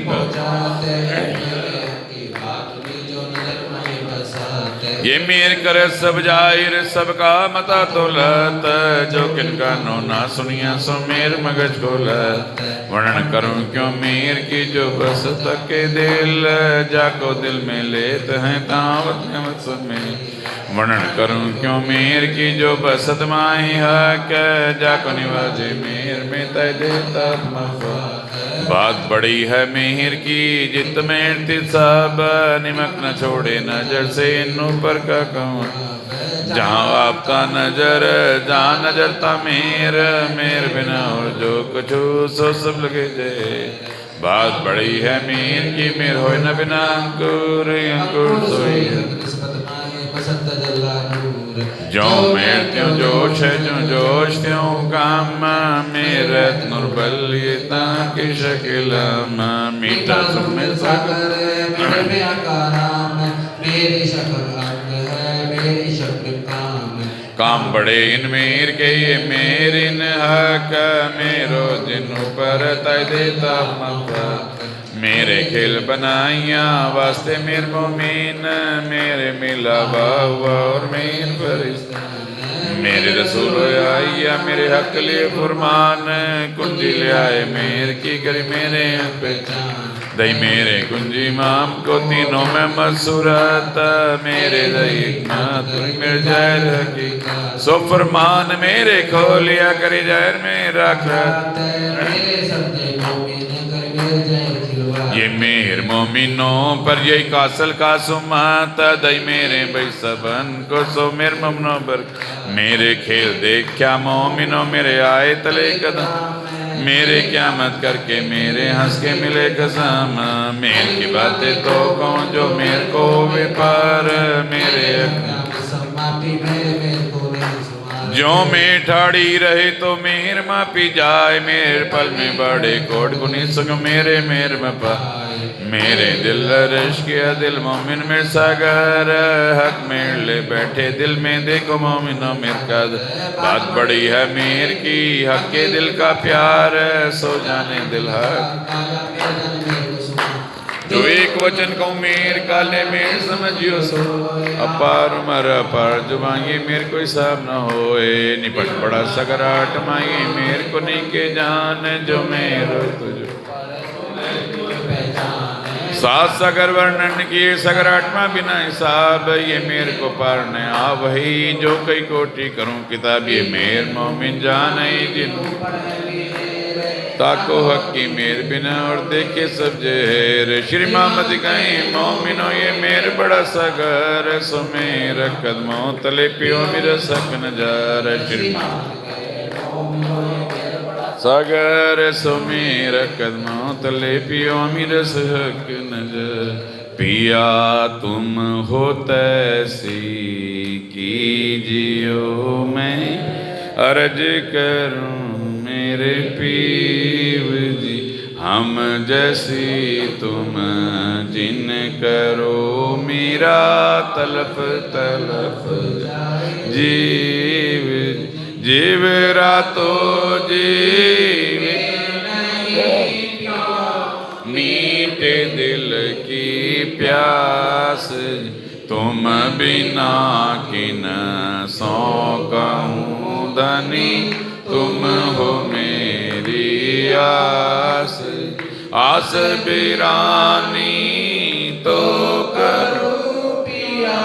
ये मेर करे सब जाहिर सबका मता तोलत जो किनका नो ना सुनिया सो मेर मगज खोलत वर्णन करूं क्यों मेर की जो बस तक के दिल जाको दिल में लेत हैं तावत में वर्णन करूं क्यों मेर की जो बसत माही हक जाको निवाजे मेर में तय देता बात बड़ी है मेहर की जित मेहर तित सब निमक न छोड़े नजर से इन ऊपर का कहूँ जहाँ आपका नजर जहाँ नजरता मेहर मेहर बिना और जो कुछ सो सब लगे जे बात बड़ी है मेहर की मेहर हो न बिना अंकुर अंकुर सोई जो मेहर त्यों जोश है जो जोश त्यों काम मेरे नुरबल ये ताकि शकिल मीठा सुख में सागर मेरे आकाराम मेरी शक्ल अंग है मेरी शक्ल काम बड़े इन मेर के ये मेर इन हक मेरो जिन ऊपर तय देता मत मेरे खेल बनाइया वास्ते मेर मोमीन मेरे मिला बाहुआ और मेर फरिश्ता मेरे रसूल आइया मेरे हक लिए फरमान कुंजी ले आए मेर की करी मेरे पहचान दई मेरे कुंजी माम को तीनों में मसूरत मेरे दई तुम मेरे जहर हकीकत सो फरमान मेरे खोलिया करी जहर मेरा ये मेहर मोमिनों पर यही कासल का सुमात दई मेरे भाई सबन को सो मेर ममनो बर मेरे खेल देख क्या मोमिनों मेरे आए तले कदम मेरे क्या मत करके मेरे हंस के मिले कसम मेर की बातें तो कौन जो मेरे को वे पार मेरे जो में ठाड़ी रहे तो मेहर मापी जाए मेरे पल में बड़े कोट गुनी सग मेरे मेर में पा मेरे दिल रश किया दिल मोमिन में सागर हक में ले बैठे दिल में देखो मोमिनो मेर का बात बड़ी है मेर की हक के दिल का प्यार सो जाने दिल हक जो एक वचन को मेर काले मेर समझियो सो अपार उमर अपार जो मांगे मेर कोई हिसाब न होए निपट पड़ा सकराट मांगे मेर को नहीं के जान जो मेरो तुझ सात सगर वर्णन किए सकराटमा बिना हिसाब ये मेर को पार न आ वही जो कई कोटि करूं किताब ये मेर मोमिन जाने जिन ताको हक की मेर बिना और देखे सब जहर श्री मोहम्मद कहीं मोमिनो ये मेर बड़ा सगर सो मेरा कदमों तले पियो मेरा सक नजार श्री सागर सो मेरा कदमों तले पियो मेरा सक नजर पिया तुम हो तैसी कीजियो मैं अर्ज करूं मेरे पीव जी हम जैसी तुम जिन करो मेरा तलप तलप जीव जीव रातो जीव मीठे दिल की प्यास तुम बिना किन सौ कहूँ धनी तुम हो मेरी आस आस बिरानी तो करो पिया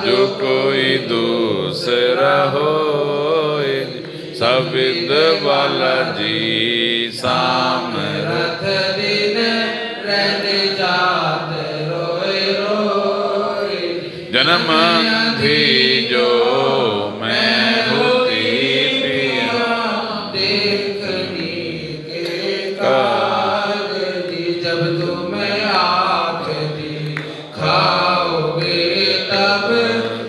जो कोई दूसरा हो सविद वाला जी सामरथ दिन रहने जात रोए रोए जन्म थी जो मैं होती पिया देखनी के काज जब तुम्हें आँख दी खाओगे तब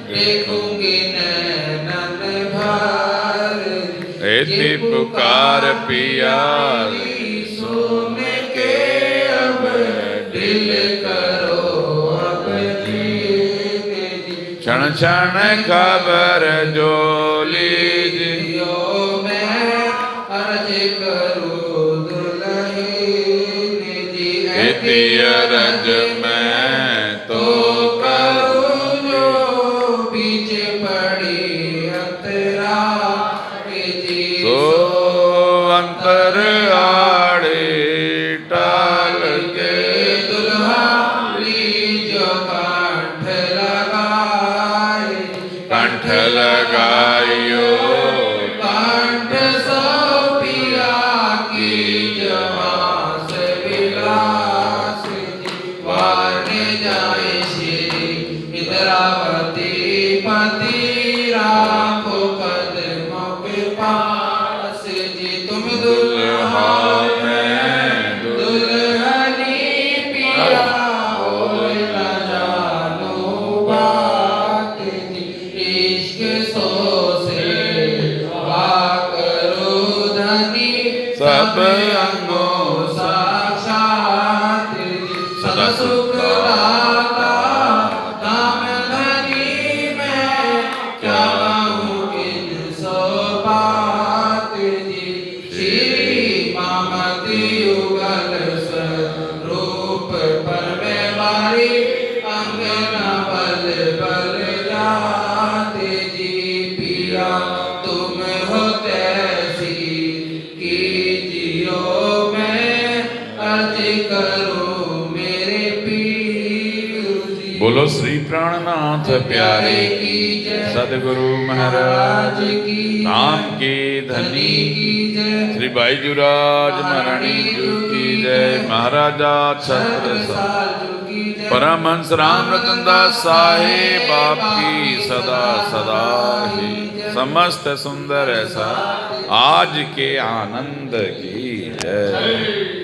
देखूंगी नैनन भर ऐसी पुकार पिया सोने के अब दिल करो अब जीने क्षण क्षण खबर जो लीजियो मैं अर्ज करूं दुल्हन जी अर्ज मैं तो करूं जो पीछे पड़ी अंतरा सो अंतर आड़े टाल के दुल्हा लीजो कंठ लगाए कंठ लगाइयो कंठ सो पिया की जवास विलास वारने जाए श्री इंद्रावती पति राखो कदमों के पास जी तुम दुल्हा मैं दुल्हनी पिया हो न जानो बात जी इश्क सो से करो धनी सब अंगों साक्षात सदा सुख दाता नाम धनी मैं क्या कहूँ किन सो बात जी श्री मामती युगल स्वरूप पर मैं मारी अंगना बल बल जाते जी पिया तुम हो तैसी कीजियो मैं अर्ज करो मेरे पीर जी बोलो श्री प्राणनाथ प्यारे की जय सदगुरु महाराज की नाम के धनी की जय श्री भाई जुराज महारानी जू की जय। महाराजा छत्रसाल परमहंस राम रतन दास साहेब आपकी सदा सदा ही समस्त सुंदर ऐसा आज के आनंद की जय।